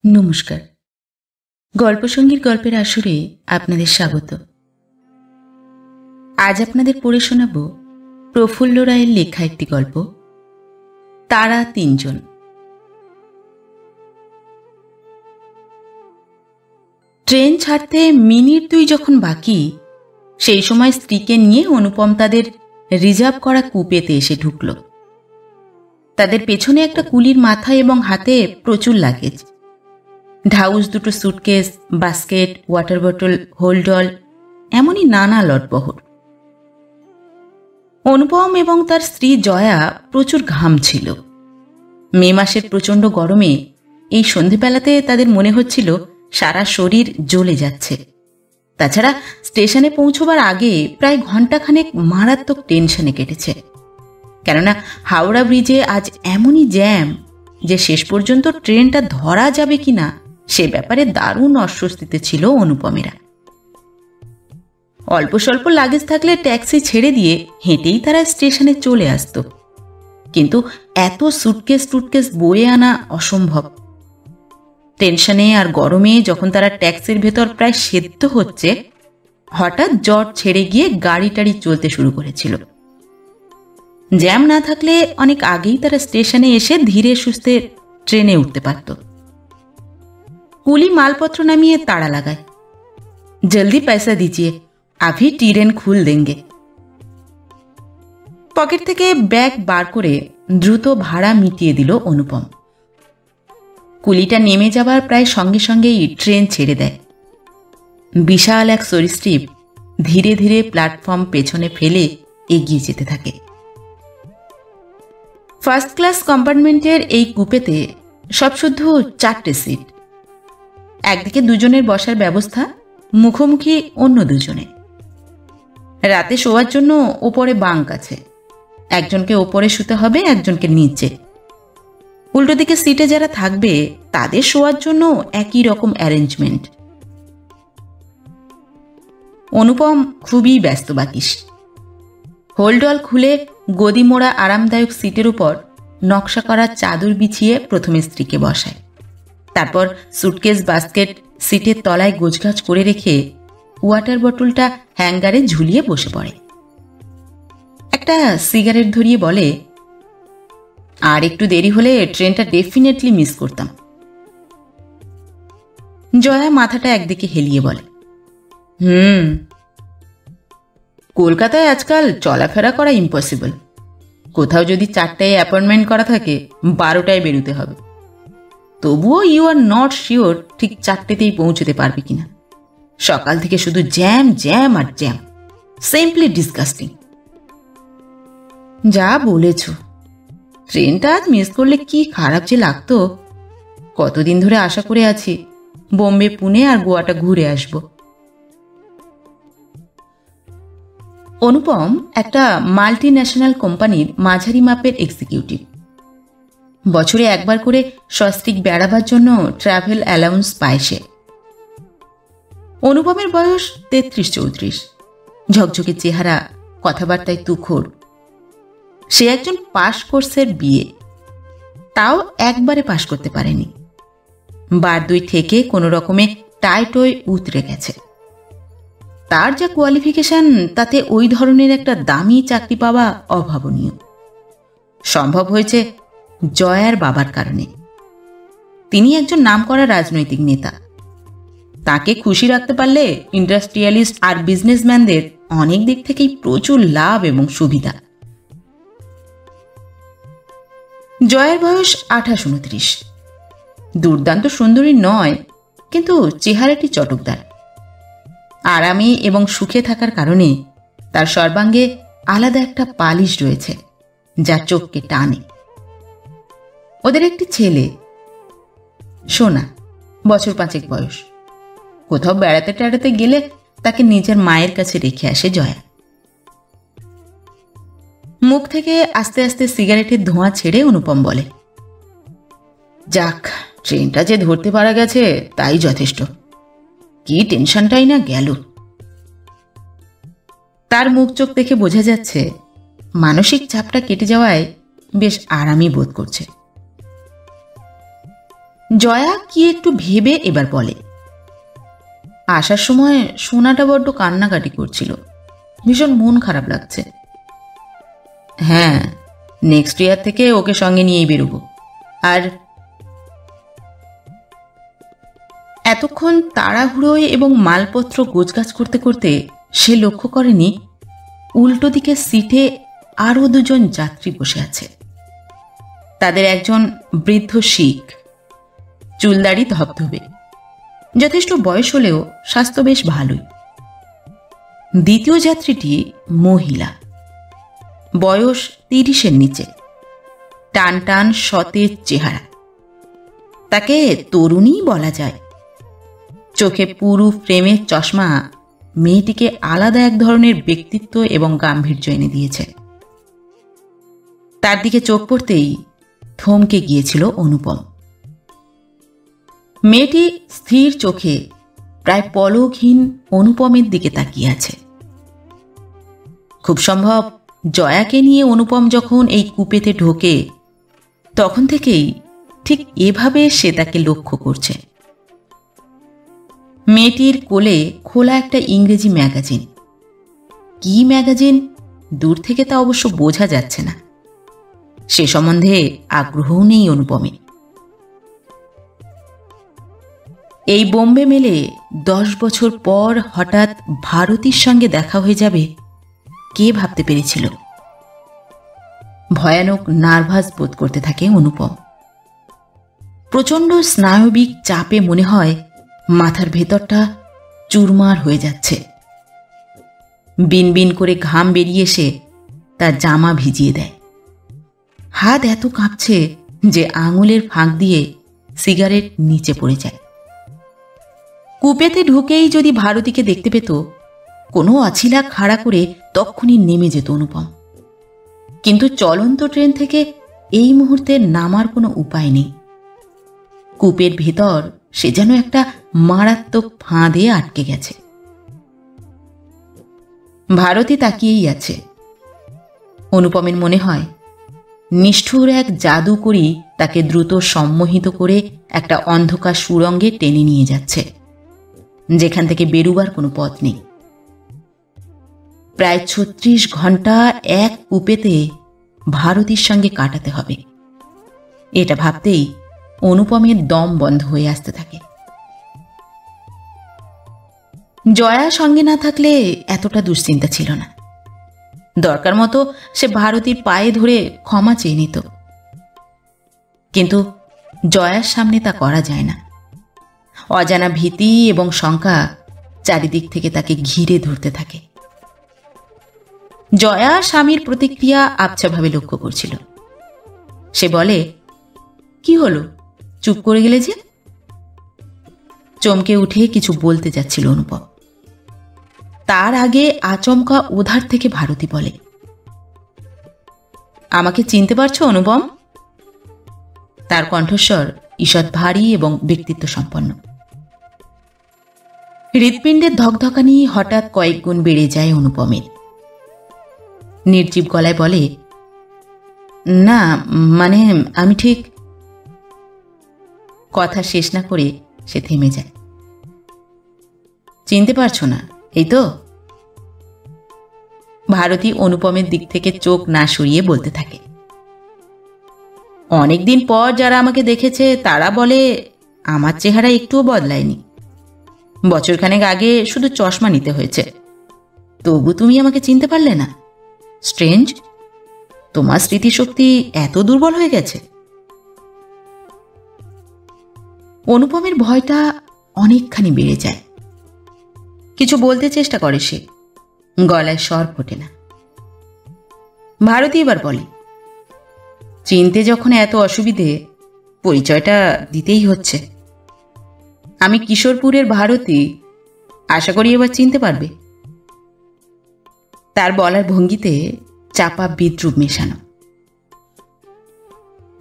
নমস্কার। গল্পসঙ্গীর গল্পের আসরে আপনাদের স্বাগত। আজ আপনাদের পড়ে শোনাব প্রফুল্ল রায়ের লেখা একটি গল্প, তারা তিনজন। ট্রেন ছাড়তে মিনিট 2 যখন বাকি, সেই সময় স্ত্রীকে নিয়ে অনুপম তাদের রিজার্ভ করা কুপেতে এসে ঢুকল। তাদের পেছনে একটা কুলির মাথা এবং হাতে প্রচুর লাগেজ, ঢাউস, দুটো সুটকেস, বাস্কেট, ওয়াটার বটল, হোলডল, এমনই নানা লটবহর। অনুপম এবং তার স্ত্রী জয়া প্রচুর ঘামছিল। মে মাসের প্রচণ্ড গরমে এই সন্ধেবেলাতে তাদের মনে হচ্ছিল সারা শরীর জ্বলে যাচ্ছে। তাছাড়া স্টেশনে পৌঁছবার আগে প্রায় ঘণ্টাখানেক মারাত্মক টেনশনে কেটেছে, কেননা হাওড়া ব্রিজে আজ এমনই জ্যাম যে শেষ পর্যন্ত ট্রেনটা ধরা যাবে কিনা সে ব্যাপারে দারুণ অস্বস্তিতে ছিল অনুপমেরা। অল্প স্বল্প লাগেজ থাকলে ট্যাক্সি ছেড়ে দিয়ে হেঁটেই তারা স্টেশনে চলে আসত, কিন্তু এত সুটকেস বয়ে আনা অসম্ভব। টেনশনে আর গরমে যখন তারা ট্যাক্সির ভেতর প্রায় সেদ্ধ হচ্ছে, হঠাৎ জট ছেড়ে গিয়ে গাড়ি টাড়ি চলতে শুরু করেছিল। জ্যাম না থাকলে অনেক আগেই তারা স্টেশনে এসে ধীরে সুস্থে ট্রেনে উঠতে পারত। কুলি মালপত্র নামিয়ে তাড়া লাগায়, জলদি পয়সা দিজিয়ে, আভি ট্রেন খুল দেঙ্গে। পকেট থেকে ব্যাগ বার করে দ্রুত ভাড়া মিটিয়ে দিল অনুপম। কুলিটা নেমে যাবার প্রায় সঙ্গে সঙ্গেই ট্রেন ছেড়ে দেয়। বিশাল এক সরীসৃপ ধীরে ধীরে প্ল্যাটফর্ম পেছনে ফেলে এগিয়ে যেতে থাকে। ফার্স্ট ক্লাস কম্পার্টমেন্টের এই কুপেতে সব শুদ্ধ 4টে সিট। একদিকে দুজনের বসার ব্যবস্থা, মুখোমুখি অন্য দুজনে। রাতে শোয়ার জন্য ওপরে বাঙ্ক আছে, একজনকে ওপরে শুতে হবে, একজনকে নিচে। উল্টো দিকে সিটে যারা থাকবে তাদের শোয়ার জন্য একই রকম অ্যারেঞ্জমেন্ট। অনুপম খুবই ব্যস্ত বাকিস। হোলডল খুলে গদি মোড়া আরামদায়ক সিটের উপর নকশা করা চাদর বিছিয়ে প্রথমে স্ত্রীকে বসায়, তারপর সুটকেস বাস্কেট সিটের তলায় গোছগাছ করে রেখে ওয়াটার বটলটা হ্যাঙ্গারে ঝুলিয়ে বসে পড়ে। একটা সিগারেট ধরিয়ে বলে, আর একটু দেরি হলে ট্রেনটা ডেফিনেটলি মিস করতাম। জয়া মাথাটা একদিকে হেলিয়ে বলে, কলকাতায় আজকাল চলাফেরা করা ইম্পসিবল। কোথাও যদি 4টায় অ্যাপয়েন্টমেন্ট করা থাকে 12টায় বেরোতে হবে। তবুও ইউ আর নট শিওর ঠিক 4টেতেই পৌঁছতে পারবে কিনা। সকাল থেকে শুধু জ্যাম জ্যাম আর জ্যাম, সিম্পলি ডিসগাস্টিং। যা বলেছ, ট্রেনটা আজ মিস করলে কি খারাপ যে লাগতো। কতদিন ধরে আশা করে আছি বোম্বে, পুনে আর গোয়াটা ঘুরে আসব। অনুপম একটা মাল্টি ন্যাশনাল কোম্পানির মাঝারি মাপের এক্সিকিউটিভ। বছরে একবার করে সস্ত্রীক বেড়াবার জন্য ট্রাভেল অ্যালাউন্স পায় সে। অনুপমের বয়স 33-34, ঝকঝকে চেহারা, কথাবার্তায় তুখোড়। সে একজন পাশ কোর্সের বিয়ে, তাও একবারে পাশ করতে পারেনি। বার 2 থেকে কোনো রকমে টাইট হয়ে উতরে গেছে। তার যা কোয়ালিফিকেশন, তাতে ওই ধরনের একটা দামি চাকরি পাওয়া অভাবনীয়। সম্ভব হয়েছে জয়ার বাবার কারণে। তিনি একজন নামকরা রাজনৈতিক নেতা। তাকে খুশি রাখতে পারলে ইন্ডাস্ট্রিয়ালিস্ট আর বিজনেসম্যানদের অনেক দিক থেকেই প্রচুর লাভ এবং সুবিধা। জয়ার বয়স 28-29। দুর্দান্ত সুন্দরী নয়, কিন্তু চেহারাটি চটকদার। আরামে এবং সুখে থাকার কারণে তার সর্বাঙ্গে আলাদা একটা পালিশ রয়েছে যা চোখকে টানে। ওদের একটি ছেলে, সোনা, বছর 5 বয়স। কোথাও বেড়াতে টেড়াতে গেলে তাকে নিজের মায়ের কাছে রেখে আসে জয়া। মুখ থেকে আস্তে আস্তে সিগারেটের ধোঁয়া ছেড়ে অনুপম বলে, যাক, ট্রেনটা যে ধরতে পারা গেছে তাই যথেষ্ট। কি টেনশনটাই না গেল। তার মুখ চোখ দেখে বোঝা যাচ্ছে মানসিক চাপটা কেটে যাওয়ায় বেশ আরামই বোধ করছে। জয়া কি একটু ভেবে এবার বলে, আসার সময় সোনাটা বড্ড কান্নাকাটি করছিল, ভীষণ মন খারাপ লাগছে। হ্যাঁ, নেক্সট ইয়ার থেকে ওকে সঙ্গে নিয়েই বেরোবো। আর এতক্ষণ তাড়াহুড়োয় এবং মালপত্র গোছগাছ করতে করতে সে লক্ষ্য করেনি উল্টো দিকের সিটে আরও দুজন যাত্রী বসে আছে। তাদের একজন বৃদ্ধ শিখ, চুলদাড়ি ধবধবে, যথেষ্ট বয়স হলেও স্বাস্থ্য বেশ ভালোই। দ্বিতীয় যাত্রীটি মহিলা, বয়স 30-এর নিচে, টান টান সতেজ চেহারা, তাকে তরুণী বলা যায়। চোখে পুরু ফ্রেমের চশমা মেয়েটিকে আলাদা এক ধরনের ব্যক্তিত্ব এবং গাম্ভীর্য এনে দিয়েছে। তার দিকে চোখ পড়তেই থমকে গিয়েছিল অনুপম। মেয়েটি স্থির চোখে প্রায় পলকহীন অনুপমের দিকে তাকিয়ে আছে। খুব সম্ভব জয়াকে নিয়ে অনুপম যখন এই কূপেতে ঢোকে তখন থেকেই ঠিক এভাবে সে তাকে লক্ষ্য করছে। মেয়েটির কোলে খোলা একটা ইংরেজি ম্যাগাজিন। কি ম্যাগাজিন দূর থেকে তা অবশ্য বোঝা যাচ্ছে না। সে সম্বন্ধে আগ্রহও নেই অনুপমের। এই বোম্বে মেলে 10 বছর পর হঠাৎ ভারতীর সঙ্গে দেখা হয়ে যাবে, কে ভাবতে পেরেছিল? ভয়ানক নার্ভাস বোধ করতে থাকে অনুপম। প্রচণ্ড স্নায়বিক চাপে মনে হয় মাথার ভেতরটা চুরমার হয়ে যাচ্ছে। বিনবিন করে ঘাম বেরিয়ে এসে তার জামা ভিজিয়ে দেয়। হাত এত কাঁপছে যে আঙুলের ফাঁক দিয়ে সিগারেট নিচে পড়ে যায়। কূপেতে ঢুকেই যদি ভারতীকে দেখতে পেত, কোনো অছিলা খাড়া করে তক্ষুনি নেমে যেত অনুপম। কিন্তু চলন্ত ট্রেন থেকে এই মুহূর্তে নামার কোনো উপায় নেই। কূপের ভেতর সে যেন একটা মারাত্মক ফাঁদে আটকে গেছে। ভারতী তাকিয়েই আছে। অনুপমের মনে হয় নিষ্ঠুর এক জাদু করি তাকে দ্রুত সম্মোহিত করে একটা অন্ধকার সুড়ঙ্গে টেনে নিয়ে যাচ্ছে, যেখান থেকে বেরুবার কোনো পথ নেই। প্রায় 36 ঘন্টা এক কূপেতে ভারতীর সঙ্গে কাটাতে হবে, এটা ভাবতেই অনুপমের দম বন্ধ হয়ে আসতে থাকে। জয়া সঙ্গে না থাকলে এতটা দুশ্চিন্তা ছিল না। দরকার মতো সে ভারতীর পায়ে ধরে ক্ষমা চেয়ে নিত, কিন্তু জয়ার সামনে তা করা যায় না। অজানা ভীতি এবং শঙ্কা চারিদিক থেকে তাকে ঘিরে ধরতে থাকে। জয়া স্বামীর প্রতিক্রিয়া আবছাভাবে লক্ষ্য করছিল। সে বলে, কি হলো, চুপ করে গেলে যে? চমকে উঠে কিছু বলতে যাচ্ছিল অনুপম। তার আগে আচমকা ওধার থেকে ভারতী বলে, আমাকে চিনতে পারছো অনুপম? তার কণ্ঠস্বর ঈষৎ ভারী এবং ব্যক্তিত্ব সম্পন্ন। হৃৎপিণ্ডের ধকধকানি হঠাৎ কয়েক গুণ বেড়ে যায় অনুপমের। নির্জীব গলায় বলে, না মানে আমি ঠিক। কথা শেষ না করে সে থেমে যায়। চিনতে পারছো না, এই তো? ভারতী অনুপমের দিক থেকে চোখ না সরিয়ে বলতে থাকে, অনেকদিন পর যারা আমাকে দেখেছে তারা বলে আমার চেহারা একটুও বদলায়নি। বছরখানেক আগে শুধু চশমা নিতে হয়েছে, তবু তুমি আমাকে চিনতে পারলে না। স্ট্রেঞ্জ, তোমার স্মৃতিশক্তি এত দুর্বল হয়ে গেছে। অনুপমের ভয়টা অনেকখানি বেড়ে যায়। কিছু বলতে চেষ্টা করে সে, গলায় স্বর ফোটে না। ভারতী এবার বলে, চিনতে যখন এত অসুবিধে, পরিচয়টা দিতেই হচ্ছে। আমি কিশোরপুরের ভারতী, আশা করি এবার চিনতে পারবে। তার বলার ভঙ্গিতে চাপা বিদ্রুপ মেশানো।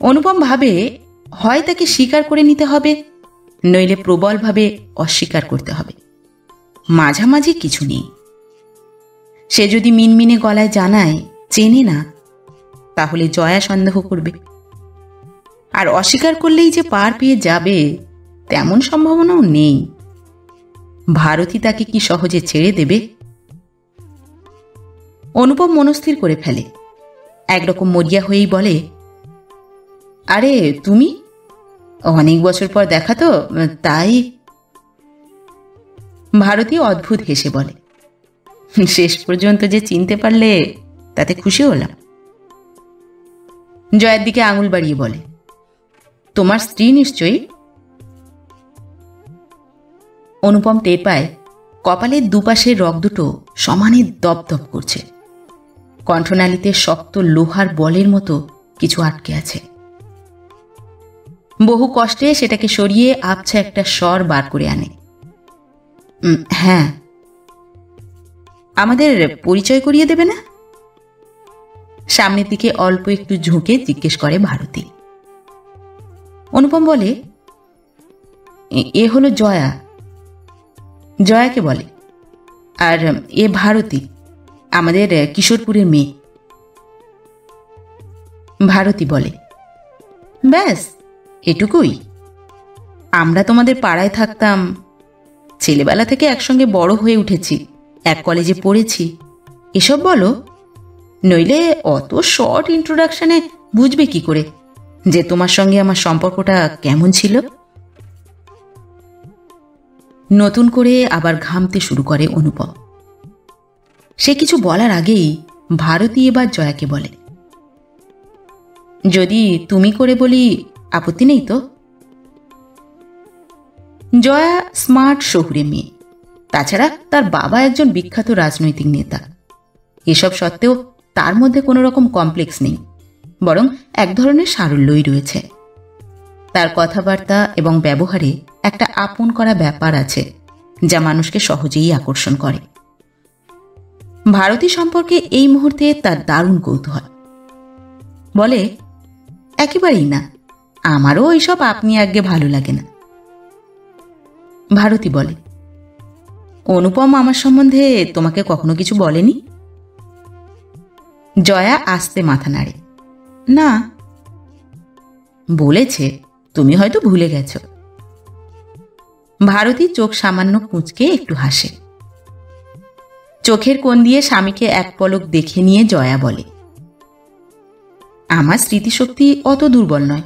অনুপম ভাবে হয় তাকে স্বীকার করে নিতে হবে, নইলে প্রবলভাবে অস্বীকার করতে হবে। মাঝামাঝি কিছু নেই। সে যদি মিনমিনে গলায় জানায় চেনে না, তাহলে জয়া সন্দেহ করবে। আর অস্বীকার করলেই যে পার পেয়ে যাবে তেমন সম্ভাবনাও নেই। ভারতী তাকে কি সহজে ছেড়ে দেবে? অনুপম মনস্থির করে ফেলে, একরকম মরিয়া হয়েই বলে, আরে তুমি, অনেক বছর পর দেখা তো, তাই। ভারতী অদ্ভুত হেসে বলে, শেষ পর্যন্ত যে চিনতে পারলে তাতে খুশি হলাম। জয়ের দিকে আঙুল বাড়িয়ে বলে, তোমার স্ত্রী নিশ্চয়ই? অনুপম টের পায় কপালের দুপাশের রগ দুটো সমানে দপদপ করছে। কণ্ঠনালীতে শক্ত লোহার বলের মতো কিছু আটকে আছে। বহু কষ্টে সেটাকে সরিয়ে আবছা একটা স্বর বার করে আনে, হ্যাঁ। আমাদের পরিচয় করিয়ে দেবে না? সামনের দিকে অল্প একটু ঝুঁকে জিজ্ঞেস করে ভারতী। অনুপম বলে, এ হলো জয়া। জয়াকে বলে, আর এ ভারতী, আমাদের কিশোরপুরের মেয়ে। ভারতী বলে, ব্যাস এটুকুই? আমরা তোমাদের পাড়ায় থাকতাম, ছেলেবেলা থেকে একসঙ্গে বড় হয়ে উঠেছি, এক কলেজে পড়েছি, এসব বলো। নইলে অত শর্ট ইন্ট্রোডাকশনে বুঝবে কি করে যে তোমার সঙ্গে আমার সম্পর্কটা কেমন ছিল? নতুন করে আবার ঘামতে শুরু করে অনুপম। সে কিছু বলার আগেই ভারতী এবার জয়াকে বলে, যদি তুমি করে বলি আপত্তি নেই তো? জয়া স্মার্ট শহুরে মেয়ে, তাছাড়া তার বাবা একজন বিখ্যাত রাজনৈতিক নেতা। এসব সত্ত্বেও তার মধ্যে কোনো রকম কমপ্লেক্স নেই, বরং এক ধরনের সারল্যই রয়েছে। তার কথাবার্তা এবং ব্যবহারে একটা আপন করা ব্যাপার আছে যা মানুষকে সহজেই আকর্ষণ করে। ভারতী সম্পর্কে এই মুহূর্তে তার দারুণ কৌতূহল। বলে, একেবারেই না, আমারও ওইসব আপনি আগে ভালো লাগে না। ভারতী বলে, অনুপম আমার সম্বন্ধে তোমাকে কখনো কিছু বলেনি? জয়া আস্তে মাথা নাড়ে, না। বলেছে, তুমি হয়তো ভুলে গেছ। ভারতী চোখ সামান্য কুঁচকে একটু হাসে। চোখের কোণ দিয়ে স্বামীকে এক পলক দেখে নিয়ে জয়া বলে, আমার স্মৃতিশক্তি অত দুর্বল নয়,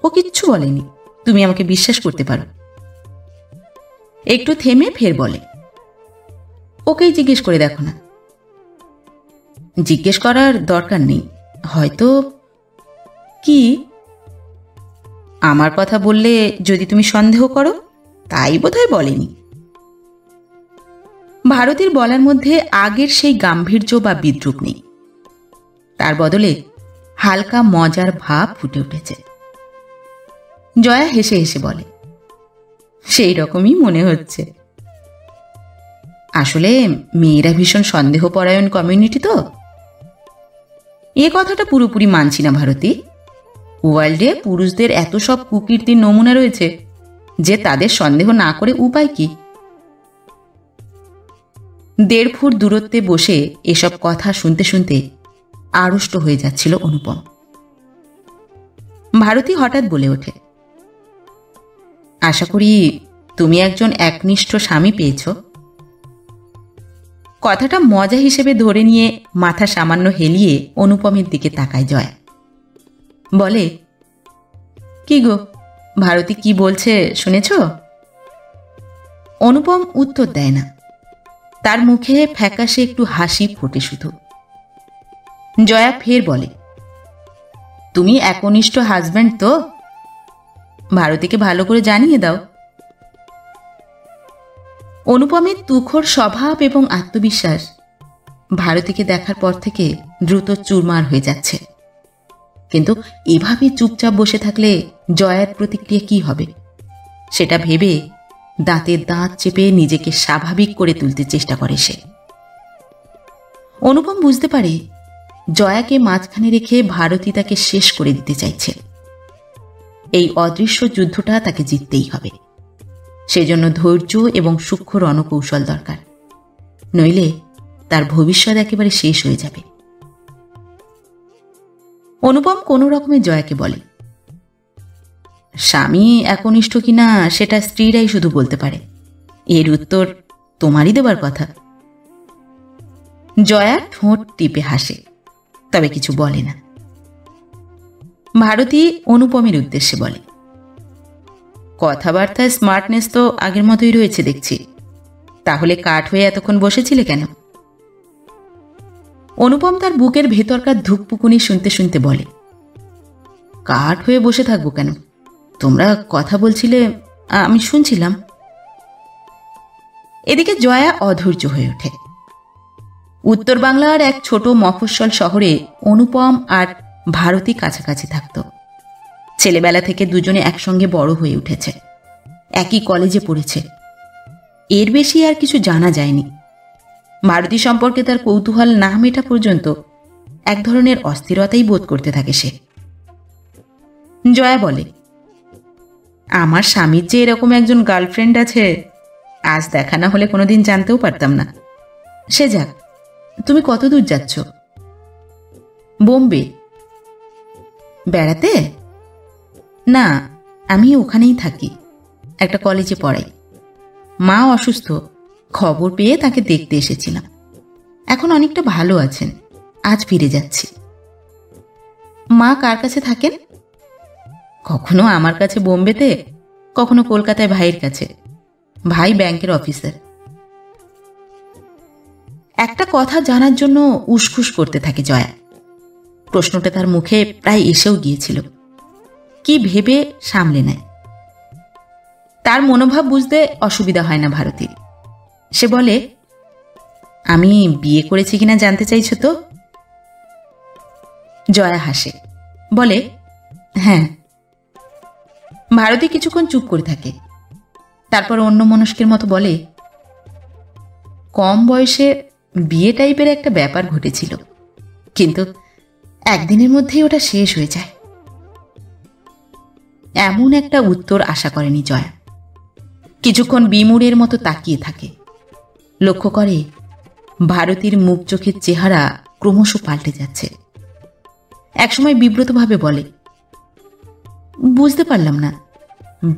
ও কিচ্ছু বলেনি, তুমি আমাকে বিশ্বাস করতে পারো। একটু থেমে ফের বলে, ওকেই জিজ্ঞেস করে দেখো না। জিজ্ঞেস করার দরকার নেই, হয়তো। কি? আমার কথা বললে যদি তুমি সন্দেহ করো, তাই বোধহয় বলেনি। ভারতীর বলার মধ্যে আগের সেই গাম্ভীর্য বা বিদ্রুপ নেই, তার বদলে হালকা মজার ভাব ফুটে উঠেছে। জয়া হেসে হেসে বলে, সেই রকমই মনে হচ্ছে। আসলে মেয়েরা ভীষণ সন্দেহপরায়ণ কমিউনিটি তো। এ কথাটা পুরোপুরি মানছি না ভারতী। ওয়ার্ল্ডে পুরুষদের এত সব কুকীর্তির নমুনা রয়েছে যে তাদের সন্দেহ না করে উপায় কি? 1.5 ফুট দূরত্বে বসে এসব কথা শুনতে শুনতে আড়ষ্ট হয়ে যাচ্ছিল অনুপম। ভারতী হঠাৎ বলে ওঠে, আশা করি তুমি একজন একনিষ্ঠ স্বামী পেয়েছ। কথাটা মজা হিসেবে ধরে নিয়ে মাথা সামান্য হেলিয়ে অনুপমের দিকে তাকায় জয়া। বলে, কি গো, ভারতী কি বলছে শুনেছ? অনুপম উত্তর দেয় না, তার মুখে ফ্যাকাশে একটু হাসি ফোটে শুধু। জয়া ফের বলে, তুমি একনিষ্ঠ হাজব্যান্ড তো? ভারতীকে ভালো করে জানিয়ে দাও। অনুপমের তুখোড় স্বভাব এবং আত্মবিশ্বাস ভারতীকে দেখার পর থেকে দ্রুত চুরমার হয়ে যাচ্ছে। কিন্তু এভাবে চুপচাপ বসে থাকলে জয়ার প্রতিক্রিয়া কি হবে সেটা ভেবে দাঁতে দাঁত চেপে নিজেকে স্বাভাবিক করে তুলতে চেষ্টা করে সে। অনুপম বুঝতে পারে জয়াকে মাঝখানে রেখে ভারতী তাকে শেষ করে দিতে চাইছে। এই অদৃশ্য যুদ্ধটা তাকে জিততেই হবে। সেজন্য ধৈর্য এবং সূক্ষ্ম রণকৌশল দরকার, নইলে তার ভবিষ্যৎ একেবারে শেষ হয়ে যাবে। অনুপম কোনো রকমে জয়াকে বলে, স্বামী একনিষ্ঠ কিনা সেটা স্ত্রীরাই শুধু বলতে পারে, এর উত্তর তোমারই দেবার কথা। জয়া ঠোঁট টিপে হাসে, তবে কিছু বলে না। ভারতী অনুপমের উদ্দেশ্যে বলে, কথাবার্তায় স্মার্টনেস তো আগের মতোই রয়েছে দেখছি, তাহলে কাঠ হয়ে এতক্ষণ বসেছিলে কেন? অনুপম তার বুকের ভেতরকার ধুকপুকুনি শুনতে শুনতে বলে, কাঠ হয়ে বসে থাকবো কেন? তোমরা কথা বলছিলে, আমি শুনছিলাম। এদিকে জয়া অধৈর্য হয়ে ওঠে। উত্তর বাংলার এক ছোট মফস্বল শহরে অনুপম আর ভারতী কাছাকাছি থাকত। ছেলেবেলা থেকে দুজনে একসঙ্গে বড় হয়ে উঠেছে, একই কলেজে পড়েছে। এর বেশি আর কিছু জানা যায়নি। ভারতী সম্পর্কে তার কৌতূহল না মেটা পর্যন্ত এক ধরনের অস্থিরতাই বোধ করতে থাকে সে। জয়া বলে, আমার স্বামীর যে এরকম একজন গার্লফ্রেন্ড আছে, আজ দেখা না হলে কোনোদিন জানতেও পারতাম না। সে যাক, তুমি কত দূর যাচ্ছ? বোম্বে। বেড়াতে? না, আমি ওখানেই থাকি, একটা কলেজে পড়াই। মা অসুস্থ, খবর পেয়ে তাকে দেখতে এসেছিলাম। এখন অনেকটা ভালো আছেন, আজ ফিরে যাচ্ছি। মা কার কাছে থাকেন? কখনো আমার কাছে বোম্বেতে, কখনো কলকাতায় ভাইয়ের কাছে। ভাই ব্যাংকের অফিসার। একটা কথা জানার জন্য উসখুস করতে থাকে জয়া। প্রশ্নটা তার মুখে প্রায় এসেও গিয়েছিল, কি ভেবে সামলে নেয়। তার মনোভাব বুঝতে অসুবিধা হয় না ভারতীর। সে বলে, আমি বিয়ে করেছি কিনা জানতে চাইছো তো? জয়া হাসে, বলে, হ্যাঁ। ভারতী কিছুক্ষণ চুপ করে থাকে, তারপর অন্য মনস্কের মতো বলে, কম বয়সে বিয়ে টাইপের একটা ব্যাপার ঘটেছিল, কিন্তু একদিনের মধ্যেই ওটা শেষ হয়ে যায়। এমন একটা উত্তর আশা করেনি জয়া। কিছুক্ষণ বিমূঢ়ের মতো তাকিয়ে থাকে। লক্ষ্য করে ভারতীর মুখ চোখের চেহারা ক্রমশ পাল্টে যাচ্ছে। একসময় বিব্রতভাবে বলে, বুঝতে পারলাম না,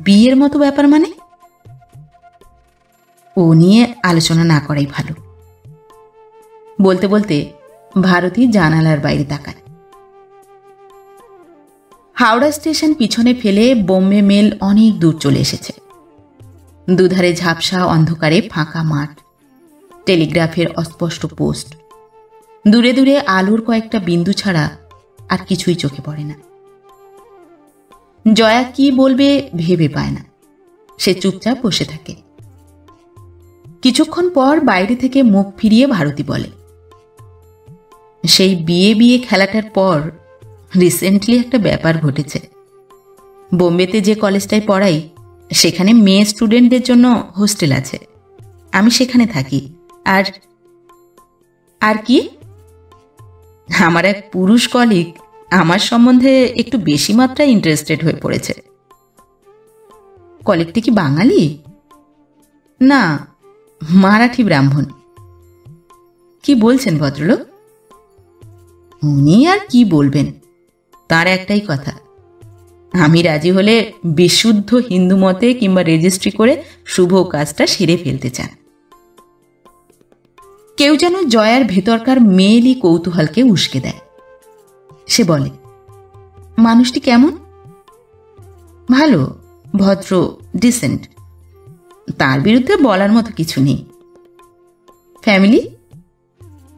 বিয়ের মতো ব্যাপার মানে? ও নিয়ে আলোচনা না করাই ভালো। বলতে বলতে ভারতী জানালার বাইরে তাকায়। হাওড়া স্টেশন পিছনে ফেলে বোম্বে মেল অনেক দূর চলে এসেছে। দুধারে ঝাপসা অন্ধকারে ফাঁকা মাঠ, টেলিগ্রাফের অস্পষ্ট পোস্ট, দূরে দূরে আলোর কয়েকটা বিন্দু ছাড়া আর কিছুই চোখে পড়ে না। জয়া কি বলবে ভেবে পায় না। সে চুপচাপ বসে থাকে। কিছুক্ষণ পর বাইরে থেকে মুখ ফিরিয়ে ভারতী বলে, সেই বিয়ে বিয়ে খেলাটার পর রিসেন্টলি একটা ব্যাপার ঘটেছে। বোম্বেতে যে কলেজটায় পড়াই, সেখানে মেয়ে স্টুডেন্টদের জন্য হোস্টেল আছে। আমি সেখানে থাকি। আর আর কি? আমার এক পুরুষ কলিগ আমার সম্বন্ধে একটু বেশি মাত্রায় ইন্টারেস্টেড হয়ে পড়েছে। কলিগটি কি বাঙালি? না, মারাঠি ব্রাহ্মণ। কি বলছেন ভদ্রলোক? উনি আর কি বলবেন, তার একটাই কথা, আমি রাজি হলে বিশুদ্ধ হিন্দু মতে কিংবা রেজিস্ট্রি করে শুভ কাজটা সেরে ফেলতে চান। কেউ যেন জয়ার ভেতরকার মেয়েলি কৌতূহলকে উস্কে দেয়। সে বলে, মানুষটি কেমন? ভালো, ভদ্র, ডিসেন্ট। তার বিরুদ্ধে বলার মতো কিছু নেই। ফ্যামিলি?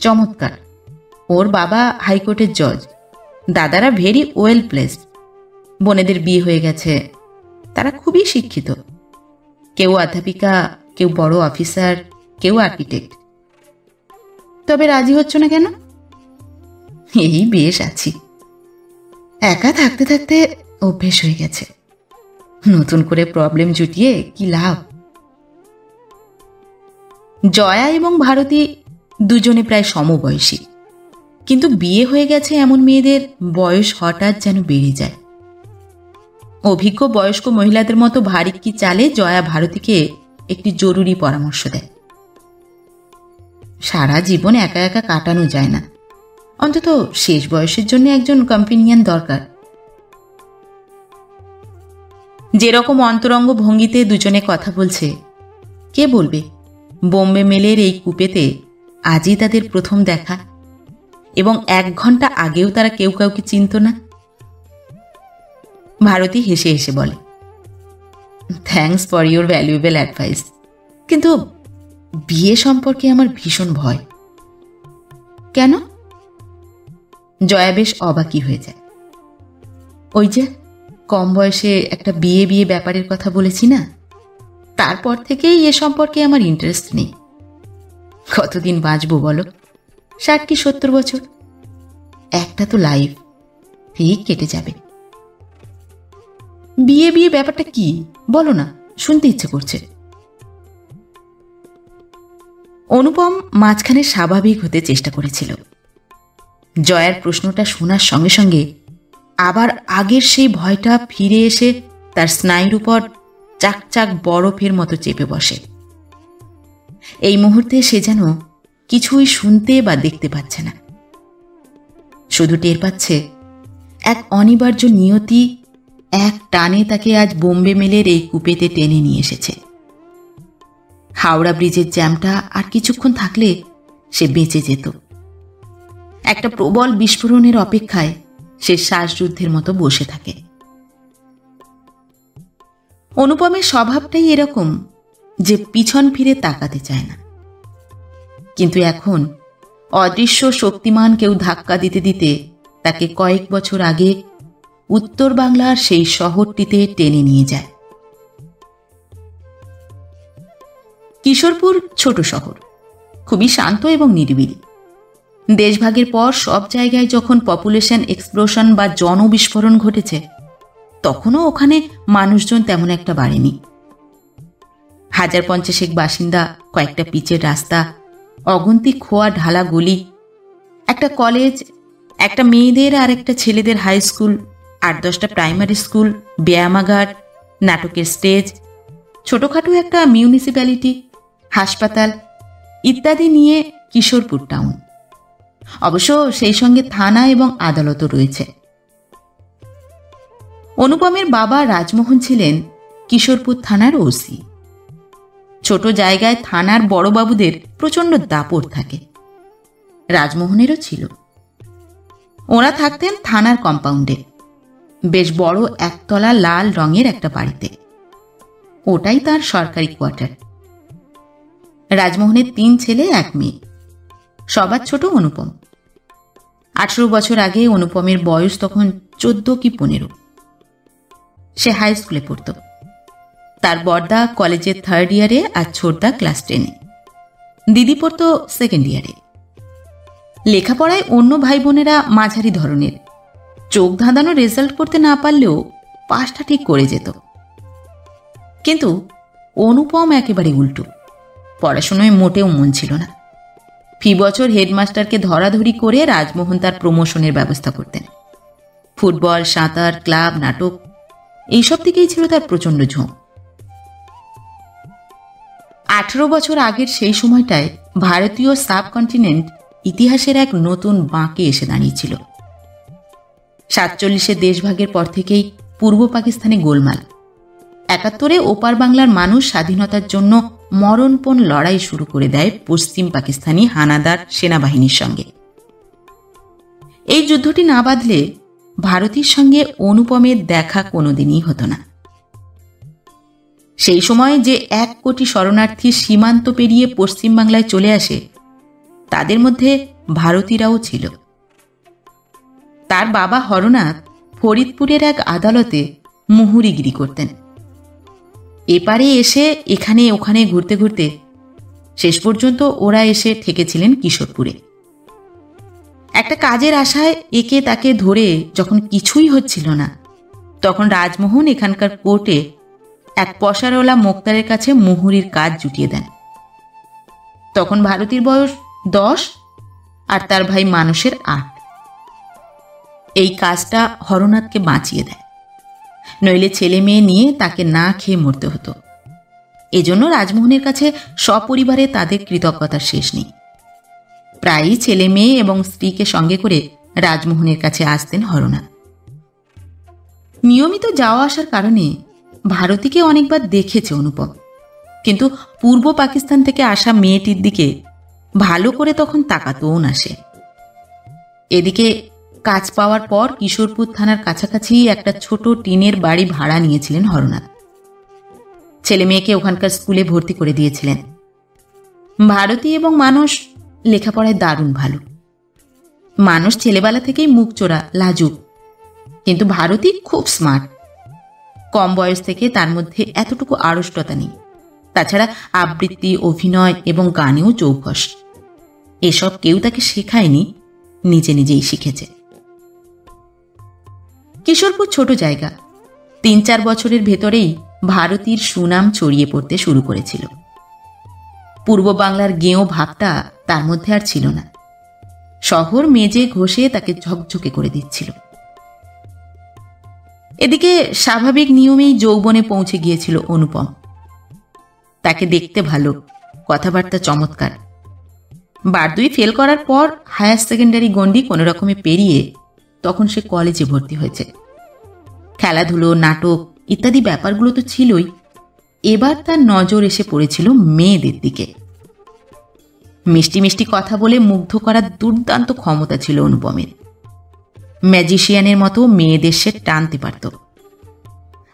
চমৎকার। ওর বাবা হাইকোর্টের জজ, দাদারা ভেরি ওয়েল প্লেসড। বোনেদের বিয়ে হয়ে গেছে, তারা খুবই শিক্ষিত। কেউ অধ্যাপিকা, কেউ বড় অফিসার, কেউ আর্কিটেক্ট। তবে রাজি হচ্ছ না কেন? এই বেশ আছি, একা থাকতে থাকতে অভ্যেস হয়ে গেছে। নতুন করে প্রবলেম জুটিয়ে কি লাভ? জয়া এবং ভারতী দুজনে প্রায় সমবয়সী, কিন্তু বিয়ে হয়ে গেছে এমন মেয়েদের বয়স হঠাৎ যেন বেড়ে যায়। অভিজ্ঞ বয়স্ক মহিলাদের মতো ভারী কি চালে জয়া ভারতীকে একটি জরুরি পরামর্শ দেয়। সারা জীবন একা একা কাটানো যায় না, অন্তত শেষ বয়সের জন্য একজন কম্পেনিয়ন দরকার। যেরকম অন্তরঙ্গ ভঙ্গিতে দুজনে কথা বলছে, কে বলবে বোম্বে মেলের এই কূপেতে আজই তাদের প্রথম দেখা, এবং 1 ঘন্টা আগেও তারা কেউ কাউকে চিনত না। ভারতী হেসে হেসে বলে, thanks for your valuable advice, কিন্তু বিয়ে সম্পর্কে আমার ভীষণ ভয়। কেন? জয়া বেশ অবাকই হয়ে যায়। ওই যে কম বয়সে একটা বিয়ে ব্যাপারের কথা বলেছি না, তারপর থেকেই এ সম্পর্কে আমার ইন্টারেস্ট নেই। কতদিন বাঁচবো বলো? 60 কি 70 বছর, একটা তো লাইফ, ঠিক কেটে যাবে। বিয়ে ব্যাপারটা কি বলো না, শুনতে ইচ্ছে করছে। অনুপম মাঝখানে স্বাভাবিক হতে চেষ্টা করেছিল। জয়ার প্রশ্নটা শোনার সঙ্গে সঙ্গে আবার আগের সেই ভয়টা ফিরে এসে তার স্নায়ুর উপর চাকচাক বরফের মতো চেপে বসে। এই মুহূর্তে সে যেন কিছুই শুনতে বা দেখতে পাচ্ছে না, শুধু টের পাচ্ছে এক অনিবার্য নিয়তি এক টানে তাকে আজ বোম্বে মেলের এই কূপেতে টেনে নিয়ে এসেছে। হাওড়া ব্রিজের জ্যামটা আর কিছুক্ষণ থাকলে সে বেঁচে যেত। একটা প্রবল বিস্ফোরণের অপেক্ষায় সে শ্বাসযুদ্ধের মতো বসে থাকে। অনুপমের স্বভাবটাই এরকম যে পিছন ফিরে তাকাতে চায় না, কিন্তু এখন অদৃশ্য শক্তিমান কেউ ধাক্কা দিতে দিতে তাকে কয়েক বছর আগে উত্তর বাংলার সেই শহরটিতে টেনে নিয়ে যায়। কিশোরপুর ছোট শহর, খুবই শান্ত এবং নিরিবিলি। দেশভাগের পর সব জায়গায় যখন পপুলেশন এক্সপ্লোশন বা জনবিস্ফোরণ ঘটেছে, তখনও ওখানে মানুষজন তেমন একটা বাড়েনি। 1050 বাসিন্দা, কয়েকটা পিচের রাস্তা, অগন্তি খোয়া ঢালা গলি, একটা কলেজ, একটা মেয়েদের আর একটা ছেলেদের হাই স্কুল, 8-10টা প্রাইমারি স্কুল, ব্যায়ামাগার, নাটকের স্টেজ, ছোটখাটো একটা মিউনিসিপ্যালিটি, হাসপাতাল ইত্যাদি নিয়ে কিশোরপুর টাউন। অবশ্য সেই সঙ্গে থানা এবং আদালতও রয়েছে। অনুপমের বাবা রাজমোহন ছিলেন কিশোরপুর থানার ওসি। ছোট জায়গায় থানার বড়বাবুদের প্রচণ্ড দাপট থাকে, রাজমোহনেরও ছিল। ওরা থাকতেন থানার কম্পাউন্ডে, বেশ বড় একতলা লাল রঙের একটা বাড়িতে। ওটাই তার সরকারি কোয়ার্টার। রাজমোহনের 3 ছেলে 1 মেয়ে, সবার ছোট অনুপম। 18 বছর আগে অনুপমের বয়স তখন 14 কি 15। সে হাই স্কুলে পড়ত। তার বড়দা কলেজের 3rd ইয়ারে আর ছোটদা ক্লাস 10-এ। দিদি পড়ত 2nd ইয়ারে। লেখাপড়ায় অন্য ভাই বোনেরা মাঝারি ধরনের, চোখ ধাঁধানো রেজাল্ট করতে না পারলেও পাসটা ঠিক করে যেত। কিন্তু অনুপম একেবারে উল্টো, পড়াশোনায় মোটেও মন ছিল না। ফি বছর হেডমাস্টারকে ধরাধরি করে রাজমোহন তার প্রমোশনের ব্যবস্থা করতেন। ফুটবল, সাঁতার, ক্লাব, নাটক এইসব দিকেই ছিল তার প্রচণ্ড ঝোঁক। 18 বছর আগের সেই সময়টায় ভারতীয় সাবকন্টিনেন্ট ইতিহাসের এক নতুন বাঁকে এসে দাঁড়িয়েছিল। 47-এ দেশভাগের পর থেকেই পূর্ব পাকিস্তানে গোলমাল। 71-এ ওপার বাংলার মানুষ স্বাধীনতার জন্য মরণপণ লড়াই শুরু করে দেয় পশ্চিম পাকিস্তানি হানাদার সেনাবাহিনীর সঙ্গে। এই যুদ্ধটি না বাঁধলে ভারতীর সঙ্গে অনুপমের দেখা কোনোদিনই হতো না। সেই সময় যে 1 কোটি শরণার্থী সীমান্ত পেরিয়ে পশ্চিম বাংলায় চলে আসে, তাদের মধ্যে ভারতীরাও ছিল। তার বাবা হরনাথ ফরিদপুরের এক আদালতে মুহুরিগিরি করতেন। এপারে এসে এখানে ওখানে ঘুরতে ঘুরতে শেষ পর্যন্ত ওরা এসে ঠেকেছিলেন কিশোরপুরে। একটা কাজের আশায় একে তাকে ধরে যখন কিছুই হচ্ছিল না, তখন রাজমোহন এখানকার কোর্টে এক পয়সারওয়ালা মোক্তারের কাছে মুহুরির কাজ জুটিয়ে দেন। তখন ভারতীর বয়স 10 আর তার ভাই মানসের 8। এই কাজটা হরনাথকে বাঁচিয়ে দেয়, নইলে ছেলে মেয়ে নিয়ে তাকে না খেয়ে মরতে হতো। এজন্য রাজমোহনের কাছে সপরিবারে তাদের কৃতজ্ঞতার শেষ নেই। প্রায়ই ছেলে মেয়ে এবং স্ত্রীকে সঙ্গে করে রাজমোহনের কাছে আসতেন হরনাথ। নিয়মিত যাওয়া আসার কারণে ভারতীকে অনেকবার দেখেছে অনুপম, কিন্তু পূর্ব পাকিস্তান থেকে আসা মেয়েটির দিকে ভালো করে তখন তাকাতও না সে। এদিকে কাজ পাওয়ার পর কিশোরপুর থানার কাছাকাছি একটা ছোট টিনের বাড়ি ভাড়া নিয়েছিলেন হরনাথ। ছেলে মেয়েকে ওখানকার স্কুলে ভর্তি করে দিয়েছিলেন। ভারতী এবং মানস লেখাপড়ায় দারুণ ভালো। মানস ছেলেবেলা থেকেই মুখ চোরা, লাজুক, কিন্তু ভারতী খুব স্মার্ট। কম বয়স থেকে তার মধ্যে এতটুকু আড়ষ্টতা নেই। তাছাড়া আবৃত্তি, অভিনয় এবং গানেও চৌকস। এসব কেউ তাকে শেখায়নি, নিজে নিজেই শিখেছে। কিশোরপুর ছোট জায়গা। ৩-৪ বছরের ভেতরেই ভারতীর সুনাম ছড়িয়ে পড়তে শুরু করেছিল। পূর্ব বাংলার গেঁয়ো ভাবটা তার মধ্যে আর ছিল না। শহর মেজে ঘষে তাকে ঝকঝকে করে দিচ্ছিল। এদিকে স্বাভাবিক নিয়মেই যৌবনে পৌঁছে গিয়েছিল অনুপম। তাকে দেখতে ভালো, কথাবার্তা চমৎকার। বার 2 ফেল করার পর হায়ার সেকেন্ডারি গণ্ডি কোনো রকমে পেরিয়ে তখন সে কলেজে ভর্তি হয়েছে। খেলাধুলো, নাটক ইত্যাদি ব্যাপারগুলো তো ছিলই, এবার তার নজর এসে পড়েছিল মেয়েদের দিকে। মিষ্টি মিষ্টি কথা বলে মুগ্ধ করার দুর্দান্ত ক্ষমতা ছিল অনুপমের। ম্যাজিশিয়ানের মতো মেয়েদের সে টানতে পারত,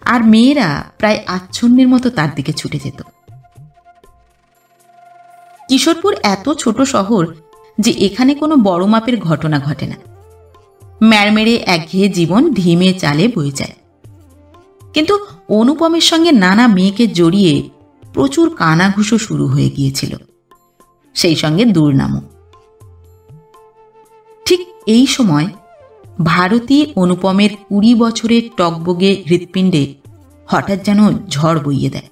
আর মেয়েরা প্রায় আচ্ছন্নের মতো তার দিকে ছুটে যেত। কিশোরপুর এত ছোট শহর যে এখানে কোনো বড় মাপের ঘটনা ঘটে না। ম্যাড়মেড়ে একঘেয়ে জীবন ধিমে চালে বয়ে যায়। কিন্তু অনুপমের সঙ্গে নানা মেয়েকে জড়িয়ে প্রচুর কানাঘুষো শুরু হয়ে গিয়েছিল, সেই সঙ্গে দুর্নামও। ঠিক এই সময় ভারতী অনুপমের 20 বছরের টকবগে হৃৎপিণ্ডে হঠাৎ যেন ঝড় বইয়ে দেয়।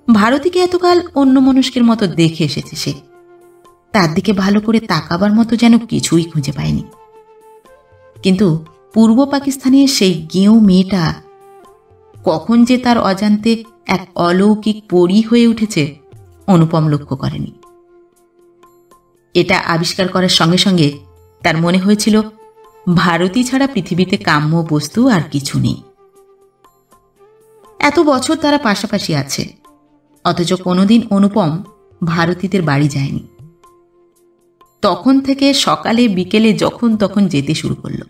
ভারতীকে এতকাল অন্যমনস্কের মতো দেখে এসেছে সে। তার দিকে ভালো করে তাকাবার মতো যেন কিছুই খুঁজে পায়নি। কিন্তু পূর্ব পাকিস্তানের সেই গেঁয়ো মেয়েটা কখন যে তার অজান্তে এক অলৌকিক পরী হয়ে উঠেছে অনুপম লক্ষ্য করেনি। এটা আবিষ্কার করার সঙ্গে সঙ্গে তার মনে হয়েছিল ভারতী ছাড়া পৃথিবীতে কাম্য বস্তু আর কিছু নেই। এত বছর তারা পাশাপাশি আছে, অথচ কোনোদিন অনুপম ভারতীদের বাড়ি যায়নি। তখন থেকে সকালে বিকেলে যখন তখন যেতে শুরু করল।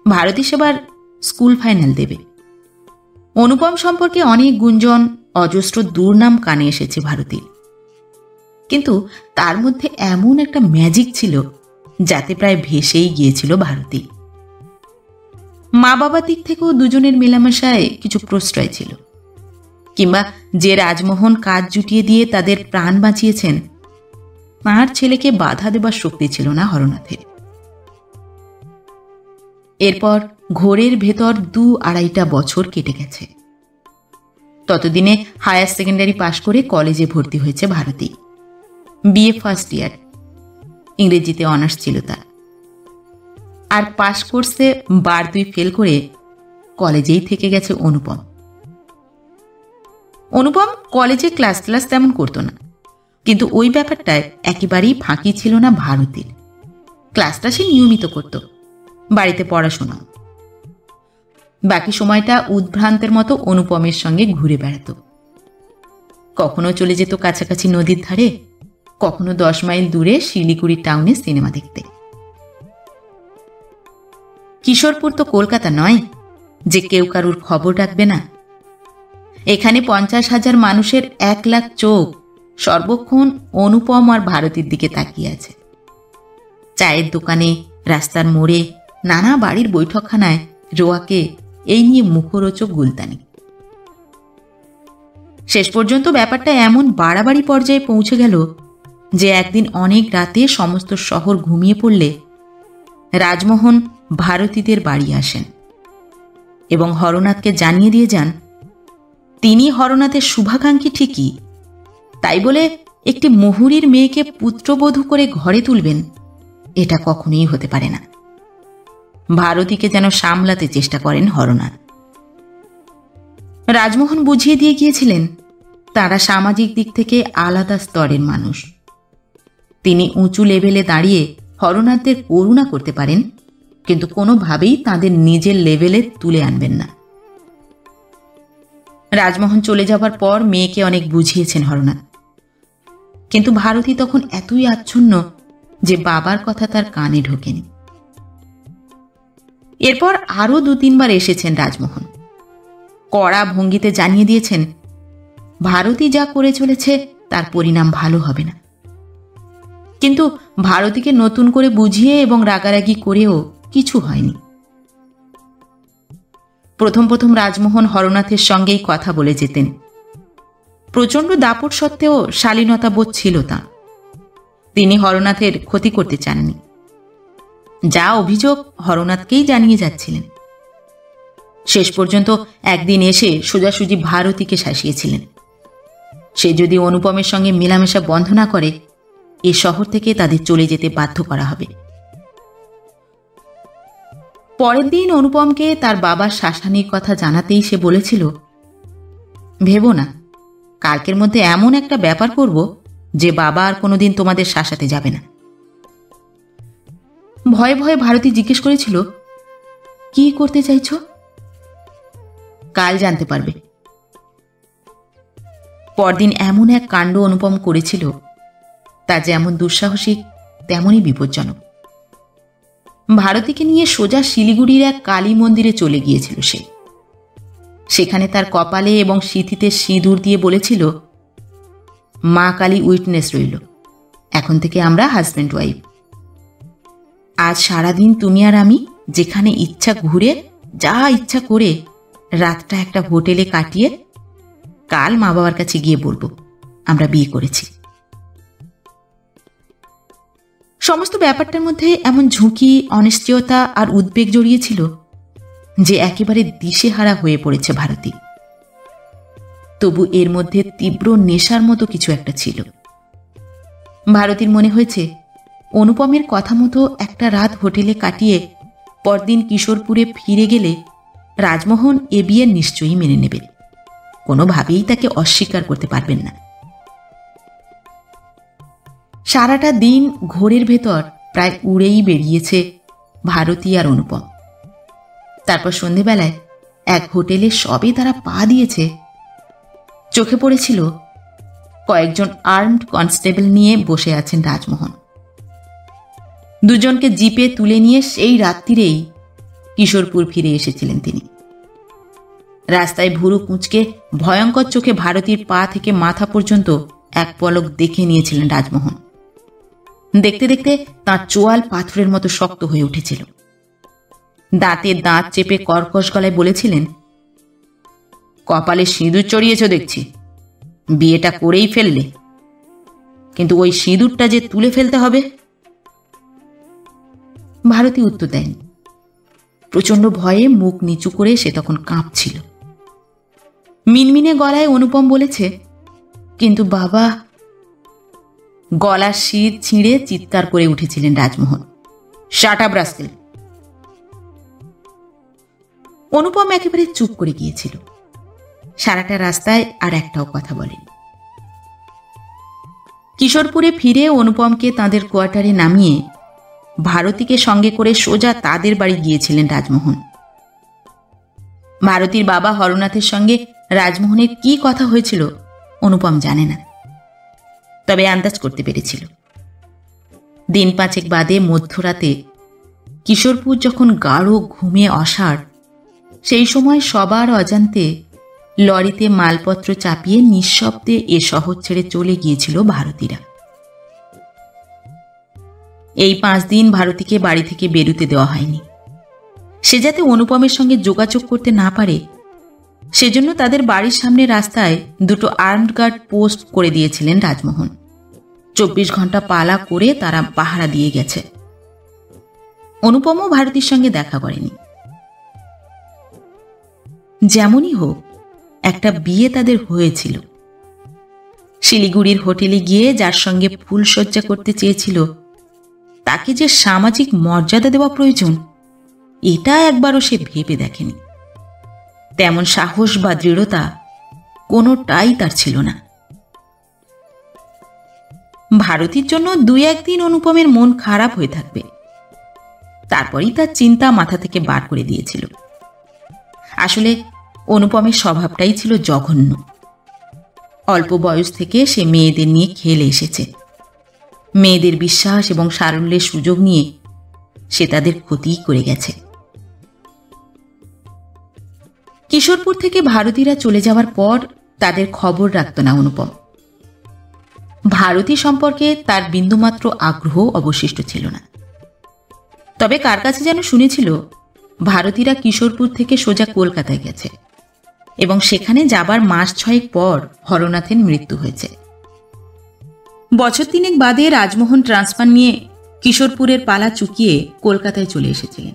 ভারতী সেবার স্কুল ফাইনাল দেবে। অনুপম সম্পর্কে অনেক গুঞ্জন, অজস্র দুর্নাম কানে এসেছে ভারতীর, কিন্তু তার মধ্যে এমন একটা ম্যাজিক ছিল যাতে প্রায় ভেসেই গিয়েছিল ভারতী। মা বাবার দিক থেকেও দুজনের মেলামেশায় কিছু প্রশ্রয় ছিল, কিংবা যে রাজমোহন কাজ জুটিয়ে দিয়ে তাদের প্রাণ বাঁচিয়েছেন তাঁর ছেলেকে বাধা দেবার শক্তি ছিল না হরনাথের। এরপর ঘোরের ভেতর 2-2.5টা বছর কেটে গেছে। ততদিনে হায়ার সেকেন্ডারি পাশ করে কলেজে ভর্তি হয়েছে ভারতী। বিএ ফার্স্ট ইয়ার, ইংরেজিতে অনার্স ছিল তার। আর পাশ কোর্সে বার 2 ফেল করে কলেজেই থেকে গেছে অনুপম। অনুপম কলেজে ক্লাস তেমন করতো না, কিন্তু ওই ব্যাপারটায় একেবারেই ফাঁকি ছিল না ভারতীর। ক্লাসটা সে নিয়মিত করত, বাড়িতে পড়াশোনা। বাকি সময়টা উদ্ভ্রান্তের মতো অনুপমের সঙ্গে ঘুরে বেড়াত। কখনো চলে যেত কাছাকাছি নদীর ধারে, কখনো 10 মাইল দূরে শিলিগুড়ি টাউনে সিনেমা দেখতে। কিশোরপুর তো কলকাতা নয় যে কেউ কারুর খবর রাখবে না। এখানে 50,000 মানুষের 1 লাখ চোখ সর্বক্ষণ অনুপম আর ভারতীর দিকে তাকিয়ে আছে। চায়ের দোকানে, রাস্তার মোড়ে, নানা বাড়ির বৈঠকখানায় রোয়াকে এই নিয়ে মুখরোচক গুলতানি। শেষ পর্যন্ত ব্যাপারটা এমন বাড়াবাড়ি পর্যায়ে পৌঁছে গেল যে একদিন অনেক রাতে সমস্ত শহর ঘুমিয়ে পড়লে রাজমোহন ভারতীদের বাড়ি আসেন এবং হরনাথকে জানিয়ে দিয়ে যান তিনি হরনাথের শুভাকাঙ্ক্ষী ঠিকই, তাই বলে একটি মুহুরীর মেয়েকে পুত্রবধূ করে ঘরে তুলবেন এটা কখনোই হতে পারে না। ভারতীকে যেন সামলাতে চেষ্টা করেন হরনাথ। রাজমোহন বুঝিয়ে দিয়ে গিয়েছিলেন তারা সামাজিক দিক থেকে আলাদা স্তরের মানুষ। তিনি উঁচু লেভেলে দাঁড়িয়ে হরনাথদের করুণা করতে পারেন, কিন্তু কোনোভাবেই তাদের নিজের লেভেলে তুলে আনবেন না। রাজমোহন চলে যাবার পর মেয়েকে অনেক বুঝিয়েছেন হরনাথ, কিন্তু ভারতী তখন এতই আচ্ছন্ন যে বাবার কথা তার কানে ঢোকেনি। এরপর আরো 2-3 বার এসেছেন রাজমোহন। কড়া ভঙ্গিতে জানিয়ে দিয়েছেন ভারতী যা করে চলেছে তার পরিণাম ভালো হবে না। কিন্তু ভারতীকে নতুন করে বুঝিয়ে এবং রাগারাগি করেও কিছু হয়নি। প্রথম প্রথম রাজমোহন হরনাথের সঙ্গেই কথা বলে যেতেন। প্রচণ্ড দাপট সত্ত্বেও শালীনতা বোধ ছিল তা। তিনি হরনাথের ক্ষতি করতে চাননি। যা অভিযোগ হরনাথকেই জানিয়ে যাচ্ছিলেন। শেষ পর্যন্ত একদিন এসে সোজাসুজি ভারতীকে শাসিয়েছিলেন, সে যদি অনুপমের সঙ্গে মেলামেশা বন্ধ না করে এ শহর থেকে তাদের চলে যেতে বাধ্য করা হবে। পরের দিন অনুপমকে তার বাবার শাসানির কথা জানাতেই সে বলেছিল, ভেবো না, কালকের মধ্যে এমন একটা ব্যাপার করব যে বাবা আর কোনোদিন তোমাদের শাসাতে যাবে না। ভয়ে ভয়ে ভারতী জিজ্ঞেস করেছিল, কি করতে চাইছ? কাল জানতে পারবে। পরদিন এমন এক কাণ্ড অনুপম করেছিল তা যেমন দুঃসাহসিক তেমনই বিপজ্জনক। ভারতীকে নিয়ে সোজা শিলিগুড়ির এক কালী মন্দিরে চলে গিয়েছিল সে। সেখানে তার কপালে এবং সিঁথিতে সিঁদুর দিয়ে বলেছিল, মা কালী উইটনেস রইল, এখন থেকে আমরা হাজব্যান্ড ওয়াইফ। আজ সারাদিন তুমি আর আমি যেখানে ইচ্ছা ঘুরে যা ইচ্ছা করে রাতটা একটা হোটেলে কাটিয়ে কাল মা বাবার কাছে গিয়ে বলবো আমরা বিয়ে করেছি। সমস্ত ব্যাপারটার মধ্যে এমন ঝুঁকি, অনিশ্চয়তা আর উদ্বেগ জড়িয়েছিল যে একেবারে দিশেহারা হয়ে পড়েছে ভারতী। তবু এর মধ্যে তীব্র নেশার মতো কিছু একটা ছিল। ভারতীর মনে হয়েছে অনুপমের কথা মতো একটা রাত হোটেলে কাটিয়ে পরদিন কিশোরপুরে ফিরে গেলে রাজমোহন এ বিয়ে নিশ্চয়ই মেনে নেবেন, কোনোভাবেই তাকে অস্বীকার করতে পারবেন না। সারাটা দিন ঘোরের ভেতর প্রায় উড়েই বেরিয়েছে ভারতী আর অনুপম। তারপর সন্ধেবেলায় এক হোটেলে সবে তারা পা দিয়েছে, চোখে পড়েছিল কয়েকজন আর্মড কনস্টেবল নিয়ে বসে আছেন রাজমোহন। দুজনকে জিপে তুলে নিয়ে সেই রাত্রিরেই কিশোরপুর ফিরে এসেছিলেন তিনি। রাস্তায় ভুরু কুঁচকে ভয়ঙ্কর চোখে ভারতীর পা থেকে মাথা পর্যন্ত এক পলক দেখে নিয়েছিলেন রাজমোহন। দেখতে দেখতে তাঁর চোয়াল পাথরের মতো শক্ত হয়ে উঠেছিল। দাঁতে দাঁত চেপে কর্কশ গলায় বলেছিলেন, কপালে সিঁদুর চড়িয়েছ দেখছি, বিয়েটা করেই ফেললে, কিন্তু ওই সিঁদুরটা যে তুলে ফেলতে হবে। ভারতী উত্তর দেয়নি। প্রচণ্ড ভয়ে মুখ নিচু করে সে তখন কাঁপছিল। মিনমিনে গলায় অনুপম বলেছে, কিন্তু বাবা। গলার শির ছিঁড়ে চিৎকার করে উঠেছিলেন রাজমোহন, শাট আপ রাস্কেল। অনুপম একেবারে চুপ করে গিয়েছিল। সারাটা রাস্তায় আর একটাও কথা বলেনি। কিশোরপুরে ফিরে অনুপমকে তাদের কোয়ার্টারে নামিয়ে ভারতীকে সঙ্গে করে সোজা তাদের বাড়ি গিয়েছিলেন রাজমোহন। ভারতীর বাবা হরনাথের সঙ্গে রাজমোহনের কি কথা হয়েছিল অনুপম জানে না, তবে আন্দাজ করতে পেরেছিল। দিন 5 বাদে মধ্যরাতে কিশোরপুর যখন গাঢ় ঘুমে অসাড়, সেই সময় সবার অজান্তে লরিতে মালপত্র চাপিয়ে নিঃশব্দে এ শহর ছেড়ে চলে গিয়েছিল ভারতীরা। এই 5 দিন ভারতীকে বাড়ি থেকে বেরুতে দেওয়া হয়নি। সে যাতে অনুপমের সঙ্গে যোগাযোগ করতে না পারে সেজন্য তাদের বাড়ির সামনে রাস্তায় 2টো আর্মড গার্ড পোস্ট করে দিয়েছিলেন রাজমোহন। 24 ঘন্টা পালা করে তারা পাহারা দিয়ে গেছে। অনুপমও ভারতীর সঙ্গে দেখা করেনি। যেমনই হোক, একটা বিয়ে তাদের হয়েছিল। শিলিগুড়ির হোটেলে গিয়ে যার সঙ্গে ফুলসজ্জা করতে চেয়েছিল তাকে যে সামাজিক মর্যাদা দেওয়া প্রয়োজন এটা একবারও সে ভেবে দেখেনি। তেমন সাহস বা দৃঢ়তা কোনোটাই তার ছিল না। ভারতীর জন্য 2-1 দিন অনুপমের মন খারাপ হয়ে থাকবে, তারপরই তার চিন্তা মাথা থেকে বার করে দিয়েছিল। আসলে অনুপমের স্বভাবটাই ছিল জঘন্য। অল্প বয়স থেকে সে মেয়েদের নিয়ে খেলে এসেছে। মেয়েদের বিশ্বাস এবং সারল্যের সুযোগ নিয়ে সে তাদের ক্ষতিই করে গেছে। কিশোরপুর থেকে ভারতীরা চলে যাওয়ার পর তাদের খবর রাখত না অনুপম। ভারতী সম্পর্কে তার বিন্দুমাত্র আগ্রহ অবশিষ্ট ছিল না। তবে কার কাছে যেন শুনেছিল ভারতীরা কিশোরপুর থেকে সোজা কলকাতায় গেছে এবং সেখানে যাবার মাস 6 পর হরনাথের মৃত্যু হয়েছে। বছর 3 বাদে রাজমোহন ট্রান্সফার নিয়ে কিশোরপুরের পালা চুকিয়ে কলকাতায় চলে এসেছিলেন।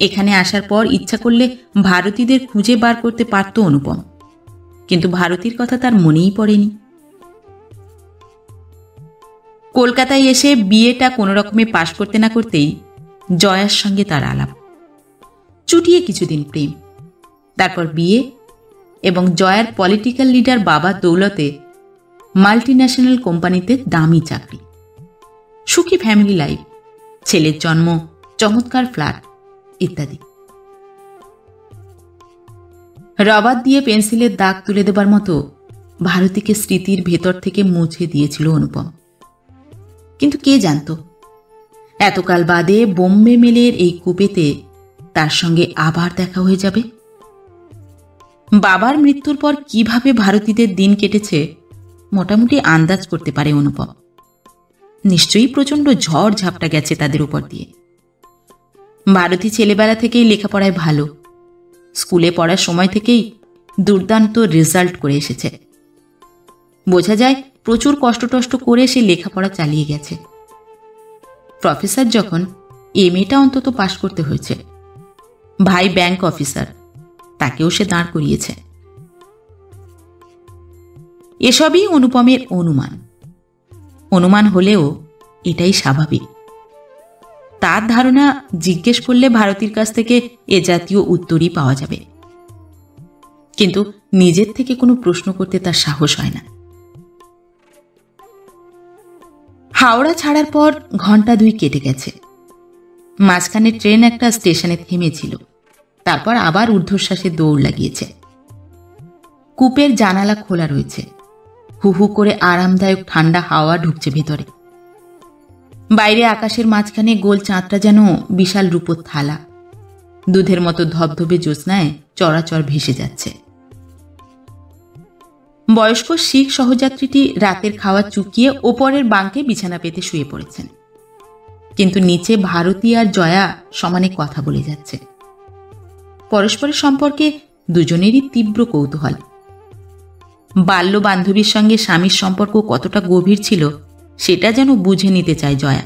এখানে আসার পর ইচ্ছা করলে ভারতীদের খুঁজে বার করতে পারত অনুপম, কিন্তু ভারতীর কথা তার মনেই পড়েনি। কলকাতায় এসে বিয়েটা কোনো রকমে পাশ করতে না করতেই জয়ার সঙ্গে তার আলাপ। চুটিয়ে কিছুদিন প্রেম, তারপর বিয়ে এবং জয়ার পলিটিক্যাল লিডার বাবার দৌলতে মাল্টিন্যাশনাল কোম্পানিতে দামি চাকরি, সুখী ফ্যামিলি লাইফ, ছেলের জন্ম, চমৎকার ফ্ল্যাট ইত্যাদি। রবার দিয়ে পেন্সিলের দাগ তুলে দেবার মতো ভারতীকে স্মৃতির ভেতর থেকে মুছে দিয়েছিল অনুপম। কিন্তু কে জানত এতকাল বাদে বোম্বে মেলের এই কুপেতে তার সঙ্গে আবার দেখা হয়ে যাবে। বাবার মৃত্যুর পর কিভাবে ভারতীদের দিন কেটেছে মোটামুটি আন্দাজ করতে পারে অনুপম। নিশ্চয়ই প্রচণ্ড ঝড় ঝাপটা গেছে তাদের উপর দিয়ে। ভারতী ছেলেবেলা থেকেই লেখাপড়ায় ভালো, স্কুলে পড়ার সময় থেকেই দুর্দান্ত রেজাল্ট করে এসেছে। বোঝা যায় প্রচুর কষ্ট করে সে লেখাপড়া চালিয়ে গেছে। প্রফেসর যখন, এমএটা অন্তত পাশ করতে হয়েছে। ভাই ব্যাংক অফিসার, তাকেও সে দাঁড় করিয়েছে। এসবই অনুপমের অনুমান হলেও এটাই স্বাভাবিক। তার ধারণা জিজ্ঞেস করলে ভারতীর কাছ থেকে এ জাতীয় উত্তরই পাওয়া যাবে, কিন্তু নিজের থেকে কোনো প্রশ্ন করতে তার সাহস হয় না। হাওড়া ছাড়ার পর ঘন্টা 2 কেটে গেছে। মাঝখানে ট্রেন একটা স্টেশনে থেমেছিল, তারপর আবার ঊর্ধ্বশ্বাসে দৌড় লাগিয়েছে। কূপের জানালা খোলা রয়েছে, হু হু করে আরামদায়ক ঠান্ডা হাওয়া ঢুকছে ভেতরে। বাইরে আকাশের মাঝখানে গোল চাঁদটা যেন বিশাল রূপোর থালা, দুধের মতো ধবধবে জ্যোৎস্নায় চরাচর ভেসে যাচ্ছে। বয়স্ক শিখ সহযাত্রীটি রাতের খাওয়া চুকিয়ে ওপরের বাঙ্কে বিছানা পেতে শুয়ে পড়েছেন, কিন্তু নিচে ভারতী আর জয়া সমানে কথা বলে যাচ্ছে। পরস্পরের সম্পর্কে দুজনেরই তীব্র কৌতূহল। বাল্য বান্ধবীর সঙ্গে স্বামীর সম্পর্ক কতটা গভীর ছিল সেটা যেন বুঝে নিতে চায় জয়া।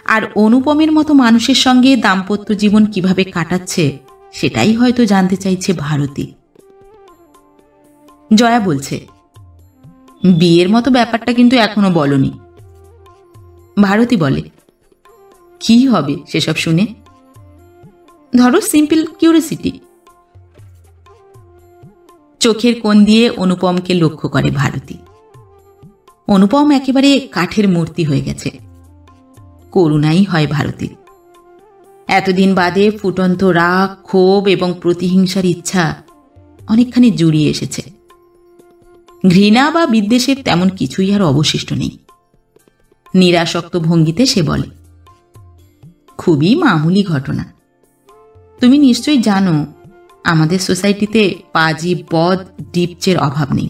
আর অনুপমের মতো মানুষের সঙ্গে দাম্পত্য জীবন কিভাবে কাটাচ্ছে সেটাই হয়তো জানতে চাইছে ভারতী। জয়া বলছে, বিয়ের মতো ব্যাপারটা কিন্তু এখনো বলনি। ভারতী বলে, কি হবে সেসব শুনে? ধরো সিম্পল কিউরিওসিটি। চোখের কোণ দিয়ে অনুপমকে লক্ষ্য করে ভারতী। অনুপম একেবারে কাঠের মূর্তি হয়ে গেছে। করুণাই হয় ভারতীর। এতদিন বাদে ফুটন্ত রাগ, ক্ষোভ এবং প্রতিহিংসার ইচ্ছা অনেকখানি জুড়িয়ে এসেছে। ঘৃণা বা বিদ্বেষের তেমন কিছুই আর অবশিষ্ট নেই। নিরাসক্ত ভঙ্গিতে সে বলে, খুবই মামুলি ঘটনা। তুমি নিশ্চয়ই জানো আমাদের সোসাইটিতে পাজি, বদ, ডিপচের অভাব নেই।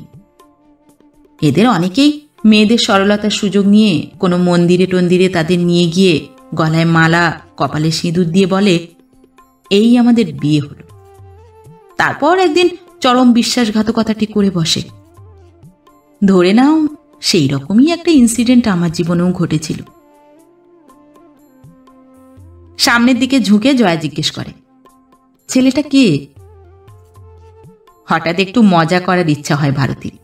এদের অনেকেই মেয়েদের সরলতার সুযোগ নিয়ে কোনো মন্দিরে টন্দিরে তাদের নিয়ে গিয়ে গলায় মালা, কপালে সিঁদুর দিয়ে বলে, এই আমাদের বিয়ে হলো। তারপর একদিন চরম বিশ্বাসঘাতকতাটি করে বসে। ধরে নাও সেই রকমই একটা ইনসিডেন্ট আমার জীবনেও ঘটেছিল। সামনের দিকে ঝুঁকে জয়া জিজ্ঞেস করে, ছেলেটা কে? হঠাৎ একটু মজা করার ইচ্ছা হয় ভারতীর।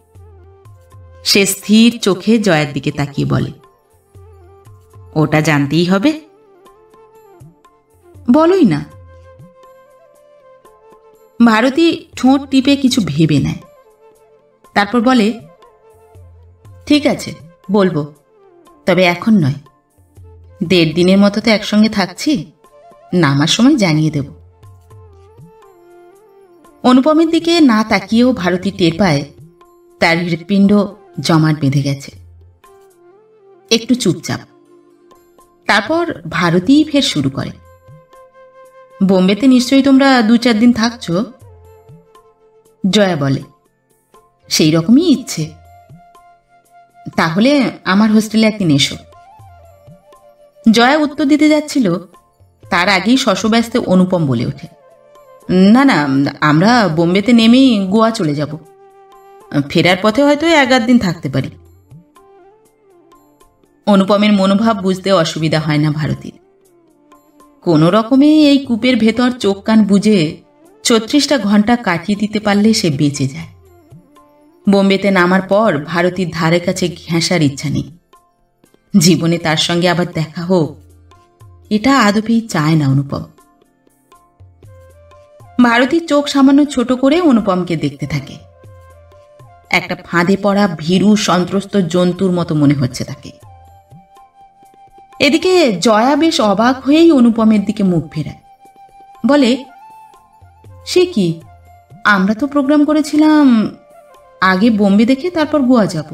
সে স্থির চোখে জয়ার দিকে তাকিয়ে বলে, ওটা জানতেই হবে? বলোই না। ভারতী ঠোঁট টিপে কিছু ভেবে নেয়, তারপর বলে, ঠিক আছে বলবো, তবে এখন নয়, 1.5 দিনের মতো তো একসঙ্গে থাকছি, নামার সময় জানিয়ে দেব। অনুপমের দিকে না তাকিয়েও ভারতী টের পায় তার হৃৎপিণ্ড জমাট বেঁধে গেছে। একটু চুপচাপ। তারপর ভারতী ফের শুরু করে, বোম্বেতে নিশ্চয়ই তোমরা 2-4 দিন থাকছ? জয়া বলে, সেই রকমই ইচ্ছে। তাহলে আমার হোস্টেলে একদিন এসো। জয়া উত্তর দিতে যাচ্ছিল, তার আগেই শশব্যস্তে অনুপম বলে ওঠে, না না, আমরা বোম্বেতে নেমেই গোয়া চলে যাব, ফেরার পথে হয়তো 1-8 দিন থাকতে পারি। অনুপমের মনোভাব বুঝতে অসুবিধা হয় না ভারতীর। কোনো রকমে এই কূপের ভেতর চোখ কান বুঝে 36টা ঘন্টা কাটিয়ে দিতে পারলে সে বেঁচে যায়। বোম্বেতে নামার পর ভারতীর ধারে কাছে ঘেঁষার ইচ্ছা নেই। জীবনে তার সঙ্গে আবার দেখা হোক, এটা আদপেই চায় না অনুপম। ভারতীর চোখ সামান্য ছোট করে অনুপমকে দেখতে থাকে। একটা ফাঁদে পড়া ভীরু সন্ত্রস্ত জন্তুর মতো মনে হচ্ছে তাকে। এদিকে জয়া বেশ অবাক হয়েই অনুপমের দিকে মুখ ফেরায়, বলে, সে কি, আমরা তো প্রোগ্রাম করেছিলাম আগে বোম্বে দেখে তারপর গোয়া যাব।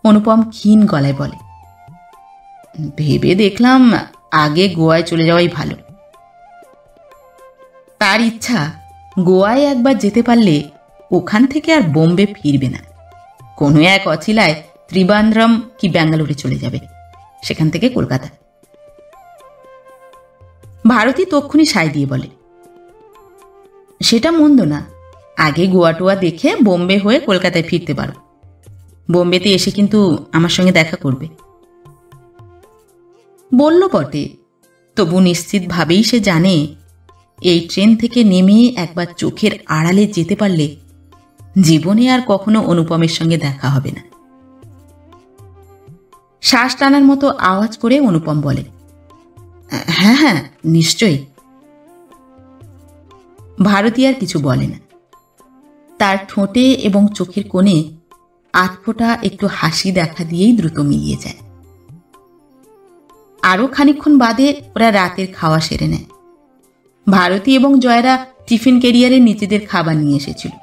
অনুপম ক্ষীণ গলায় বলে, ভেবে দেখলাম আগে গোয়ায় চলে যাওয়াই ভালো। তার ইচ্ছা গোয়ায় একবার যেতে পারলে ওখান থেকে আর বোম্বে ফিরবে না, কোনো এক অছিলায় ত্রিবান্দ্রম কি ব্যাঙ্গালোরে চলে যাবে, সেখান থেকে কলকাতা। ভারতী তক্ষুনি সায় দিয়ে বলে, সেটা মন্দ না, আগে গোয়া টোয়া দেখে বোম্বে হয়ে কলকাতায় ফিরতে পারো, বোম্বেতে এসে কিন্তু আমার সঙ্গে দেখা করবে। বলল বটে, তবু নিশ্চিতভাবেই সে জানে এই ট্রেন থেকে নেমে একবার চোখের আড়ালে যেতে পারলে জীবনে আর কখনো অনুপমের সঙ্গে দেখা হবে না। শ্বাস টানার মতো আওয়াজ করে অনুপম বলে, হ্যাঁ হ্যাঁ নিশ্চয়ই। ভারতী আর কিছু বলে না। তার ঠোঁটে এবং চোখের কোণে আধফোঁটা একটু হাসি দেখা দিয়েই দ্রুত মিলিয়ে যায়। আরো খানিকক্ষণ বাদে ওরা রাতের খাওয়া সেরে নেয়। ভারতী এবং জয়রা টিফিন ক্যারিয়ারে নিজেদের খাবার নিয়ে এসেছিল।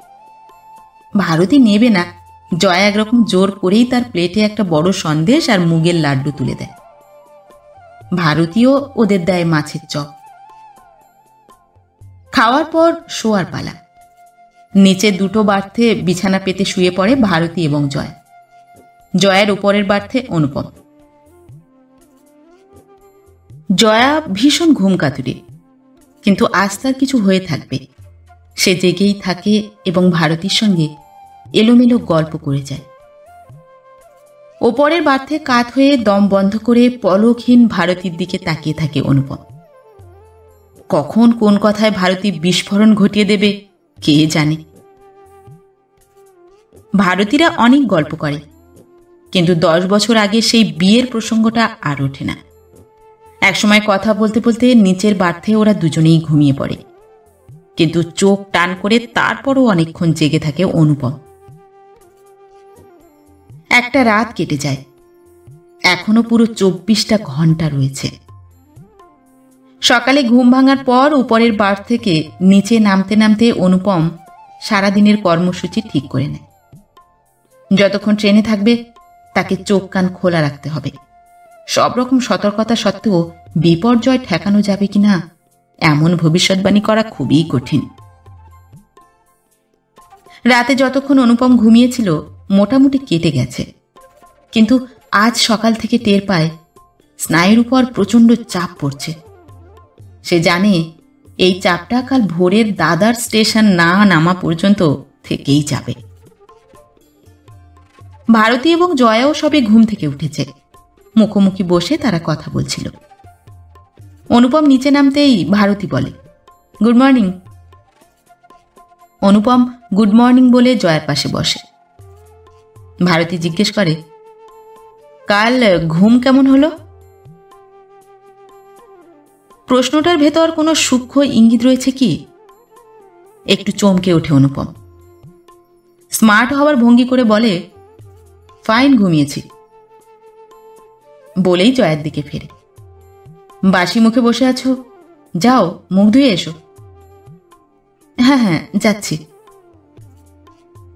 ভারতী নেবে না, জয়া একরকম জোর করেই তার প্লেটে একটা বড় সন্দেশ আর মুগের লাড্ডু তুলে দেয়। ভারতীও ওদের দেয় মাছের চপ। খাওয়ার পর শোয়ার পালা। নিচে 2টো বার্থে বিছানা পেতে শুয়ে পড়ে ভারতী এবং জয়া। জয়ার উপরের বার্থে অনুপম। জয়া ভীষণ ঘুম কাতুরে, কিন্তু আজ তার কিছু হয়ে থাকবে। সে জেগেই থাকে এবং ভারতীর সঙ্গে এলোমেলো গল্প করে যায়। ওপরের বার্থে কাত হয়ে দম বন্ধ করে পলকহীন ভারতীর দিকে তাকিয়ে থাকে অনুপম। কখন কোন কথায় ভারতী বিস্ফোরণ ঘটিয়ে দেবে কে জানে। ভারতীরা অনেক গল্প করে, কিন্তু 10 বছর আগে সেই বিয়ের প্রসঙ্গটা আর ওঠে না। একসময় কথা বলতে বলতে নিচের বার্থে ওরা দুজনেই ঘুমিয়ে পড়ে, কিন্তু চোখ টান করে তারপরও অনেকক্ষণ জেগে থাকে অনুপম। একটা রাত কেটে যায়, এখনো পুরো 24টা ঘন্টা রয়েছে। সকালে ঘুম ভাঙার পর উপরের বার্থ থেকে নিচে নামতে নামতে অনুপম সারাদিনের কর্মসূচি ঠিক করে নেয়। যতক্ষণ ট্রেনে থাকবে তাকে চোখ কান খোলা রাখতে হবে। সব রকম সতর্কতা সত্ত্বেও বিপর্যয় ঠেকানো যাবে কিনা এমন ভবিষ্যৎবাণী করা খুবই কঠিন। রাতে যতক্ষণ অনুপম ঘুমিয়েছিল মোটামুটি কেটে গেছে, কিন্তু আজ সকাল থেকে টের পায় স্নায়ুর উপর প্রচণ্ড চাপ পড়ছে। সে জানে এই চাপটা কাল ভোরের দাদার স্টেশন না নামা পর্যন্ত থেকেই যাবে। ভারতী এবং জয়াও সবে ঘুম থেকে উঠেছে। মুখোমুখি বসে তারা কথা বলছিল। অনুপম নিচে নামতেই ভারতী বলে, গুড মর্নিং। অনুপম গুড মর্নিং বলে জয়ার পাশে বসে। ভারতী জিজ্ঞেস করে, কাল ঘুম কেমন হলো? প্রশ্নটার ভেতর কোনো সূক্ষ্ম ইঙ্গিত রয়েছে কি? একটু চমকে ওঠে অনুপম। স্মার্ট হওয়ার ভঙ্গি করে বলে, ফাইন ঘুমিয়েছি। বলেই জয়ার দিকে ফেরে। বাসি মুখে বসে আছো, যাও মুখ ধুয়ে এসো। হ্যাঁ হ্যাঁ যাচ্ছি।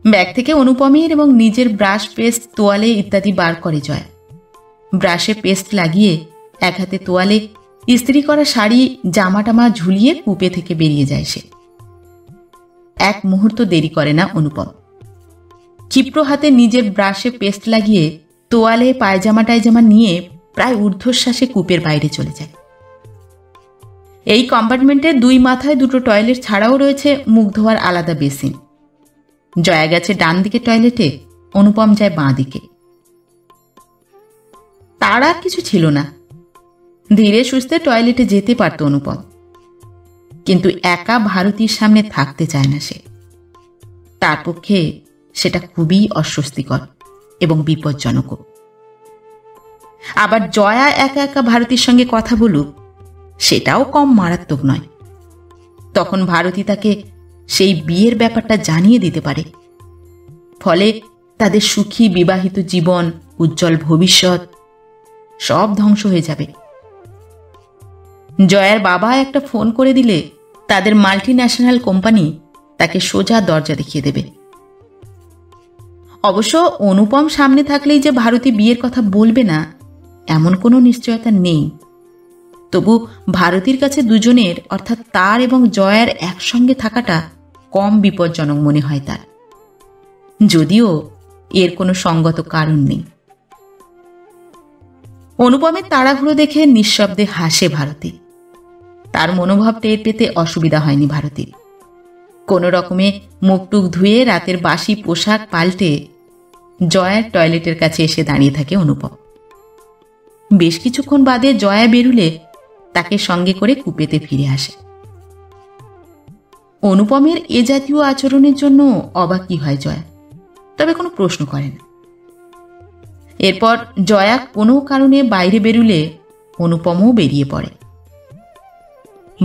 ব্যাগ থেকে অনুপমের এবং নিজের ব্রাশ, পেস্ট, তোয়ালে ইত্যাদি বার করে জয়া। ব্রাশে পেস্ট লাগিয়ে এক হাতে তোয়ালে, ইস্ত্রি করা শাড়ি, জামা টামা ঝুলিয়ে কূপে থেকে বেরিয়ে যায় সে। এক মুহূর্ত দেরি করে না অনুপম। ক্ষিপ্র হাতে নিজের ব্রাশে পেস্ট লাগিয়ে তোয়ালে, পায়জামা টায়জামা নিয়ে প্রায় ঊর্ধ্বশ্বাসে কূপের বাইরে চলে যায়। এই কম্পার্টমেন্টে দুই মাথায় দুটো টয়লেট ছাড়াও রয়েছে মুখ ধোয়ার আলাদা বেসিন। জয়া গেছে ডান দিকে টয়লেটে, অনুপম যায় বাঁ দিকে। তার আর কিছু ছিল না, ধীরে সুস্থে টয়লেটে যেতে পারত অনুপম, কিন্তু একা ভারতীর সামনে থাকতে চায় না সে। তার পক্ষে সেটা খুবই অস্বস্তিকর এবং বিপজ্জনকও। আবার জয়া একা একা ভারতীর সঙ্গে কথা বলুক, সেটাও কম মারাত্মক নয়। তখন ভারতী তাকে সেই বিয়ের ব্যাপারটা জানিয়ে দিতে পারে, ফলে তাদের সুখী বিবাহিত জীবন, উজ্জ্বল ভবিষ্যৎ সব ধ্বংস হয়ে যাবে। জয়ার বাবা একটা ফোন করে দিলে তাদের মাল্টিন্যাশনাল কোম্পানি তাকে সোজা দরজা দেখিয়ে দেবে। অবশ্য অনুপম সামনে থাকলেই যে ভারতী বিয়ের কথা বলবে না এমন কোনো নিশ্চয়তা নেই। তবু ভারতীর কাছে দুজনের, অর্থাৎ তার এবং জয়ার একসঙ্গে থাকাটা কম বিপজ্জনক মনে হয় তার, যদিও এর কোনো সঙ্গত কারণ নেই। অনুপমের তাড়াহুড়ো দেখে নিঃশব্দে হাসে ভারতী। তার মনোভাব টের পেতে অসুবিধা হয়নি ভারতীর। কোনো রকমে মুখটুক ধুয়ে রাতের বাসি পোশাক পাল্টে জয়ার টয়লেটের কাছে এসে দাঁড়িয়ে থাকে অনুপম। বেশ কিছুক্ষণ বাদে জয়া বেরুলে তাকে সঙ্গে করে কূপেতে ফিরে আসে। অনুপমের এ জাতীয় আচরণের জন্য অবাকই হয় জয়া, তবে কোনো প্রশ্ন করে না। এরপর জয়া কোনো কারণে বাইরে বেরুলে অনুপমও বেরিয়ে পড়ে।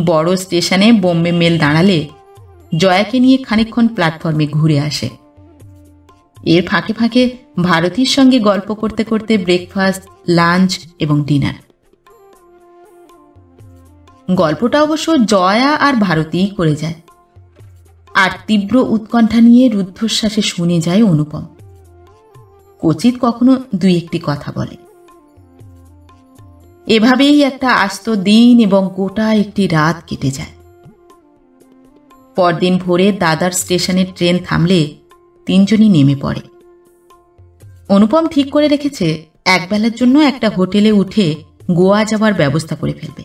বড় স্টেশনে বোম্বে মেল দাঁড়ালে জয়াকে নিয়ে খানিকক্ষণ প্ল্যাটফর্মে ঘুরে আসে। এর ফাঁকে ফাঁকে ভারতীর সঙ্গে গল্প করতে করতে ব্রেকফাস্ট, লাঞ্চ এবং ডিনার। গল্পটা অবশ্য জয়া আর ভারতীই করে যায়, আর তীব্র উৎকণ্ঠা নিয়ে রুদ্ধশ্বাসে শুনে যায় অনুপম। কচিত কখনো দুই একটি কথা বলে। এভাবেই একটা আস্ত দিন এবং গোটা একটি রাত কেটে যায়। পরদিন ভোরে দাদার স্টেশনের ট্রেন থামলে তিনজনই নেমে পড়ে। অনুপম ঠিক করে রেখেছে একবেলার জন্য একটা হোটেলে উঠে গোয়া যাওয়ার ব্যবস্থা করে ফেলবে।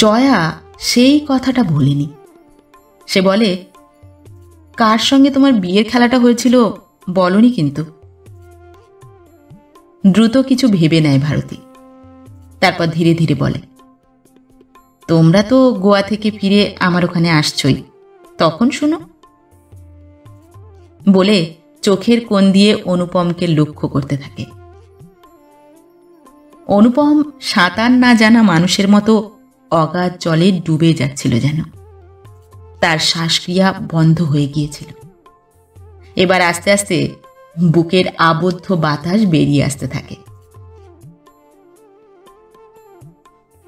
জয়া সেই কথাটা ভোলেনি। সে বলে, কার সঙ্গে তোমার বিয়ের খেলাটা হয়েছিল বলনি কিন্তু। দ্রুত কিছু ভেবে নেয় ভারতী, তারপর ধীরে ধীরে বলে, তোমরা তো গোয়া থেকে ফিরে আমার ওখানে আসছই, তখন শুনো। বলে চোখের কোণ দিয়ে অনুপমকে লক্ষ্য করতে থাকে। অনুপম সাঁতার না জানা মানুষের মতো অগাধ জলে ডুবে যাচ্ছিল যেন। তার শ্বাসক্রিয়া বন্ধ হয়ে গিয়েছিল। এবার আস্তে আস্তে বুকের আবদ্ধ বাতাস বেরিয়ে আসতে থাকে।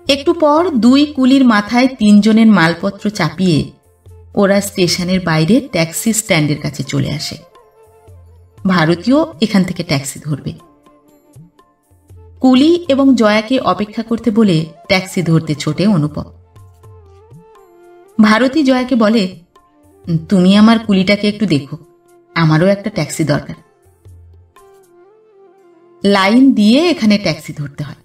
একটু পর দুই কুলির মাথায় তিনজনের মালপত্র চাপিয়ে ওরা স্টেশনের বাইরে ট্যাক্সি স্ট্যান্ডের কাছে চলে আসে। ভারতীয় এখান থেকে ট্যাক্সি ধরবে। কুলি এবং জয়াকে অপেক্ষা করতে বলে ট্যাক্সি ধরতে ছোটে অনুপম। ভারতী জয়াকে বলে, তুমি আমার কুলিটাকে একটু দেখো, আমারও একটা ট্যাক্সি দরকার। লাইন দিয়ে এখানে ট্যাক্সি ধরতে হয়।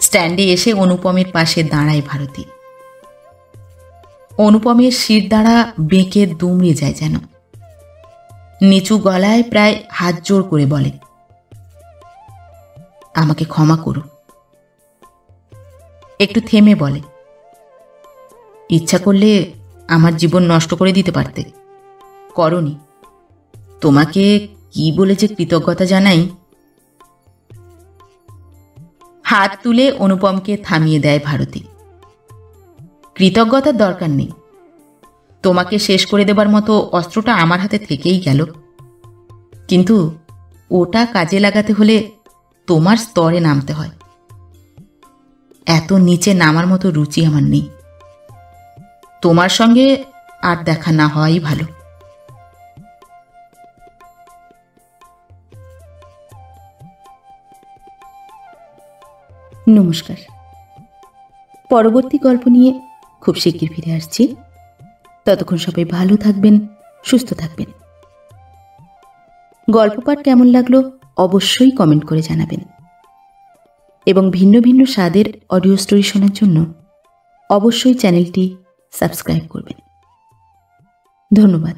স্ট্যান্ডে এসে অনুপমের পাশে দাঁড়ায় ভারতী। অনুপমের শিরদাঁড়া বেঁকে দুমড়ে যায় যেন। নিচু গলায় প্রায় হাত জোড় করে বলে, আমাকে ক্ষমা করো। একটু থেমে বলে, ইচ্ছা করলে আমার জীবন নষ্ট করে দিতে পারতে, করনি। তোমাকে কি বলে যে কৃতজ্ঞতা জানাই। হাত তুলে অনুপমকে থামিয়ে দেয় ভারতী। কৃতজ্ঞতার দরকার নেই। তোমাকে শেষ করে দেবার মতো অস্ত্রটা আমার হাতে থেকেই গেল, কিন্তু ওটা কাজে লাগাতে হলে তোমার স্তরে নামতে হয়। এত নিচে নামার মতো রুচি আমার নেই। তোমার সঙ্গে আর দেখা না হওয়াই ভালো। নমস্কার। পরবর্তী গল্প নিয়ে খুব শিগগির ফিরে আসছি। ততক্ষণ সবাই ভালো থাকবেন, সুস্থ থাকবেন। গল্প পাঠ কেমন লাগলো অবশ্যই কমেন্ট করে জানাবেন, এবং ভিন্ন ভিন্ন স্বাদের অডিও স্টোরি শোনার জন্য অবশ্যই চ্যানেলটি সাবস্ক্রাইব করবেন। ধন্যবাদ।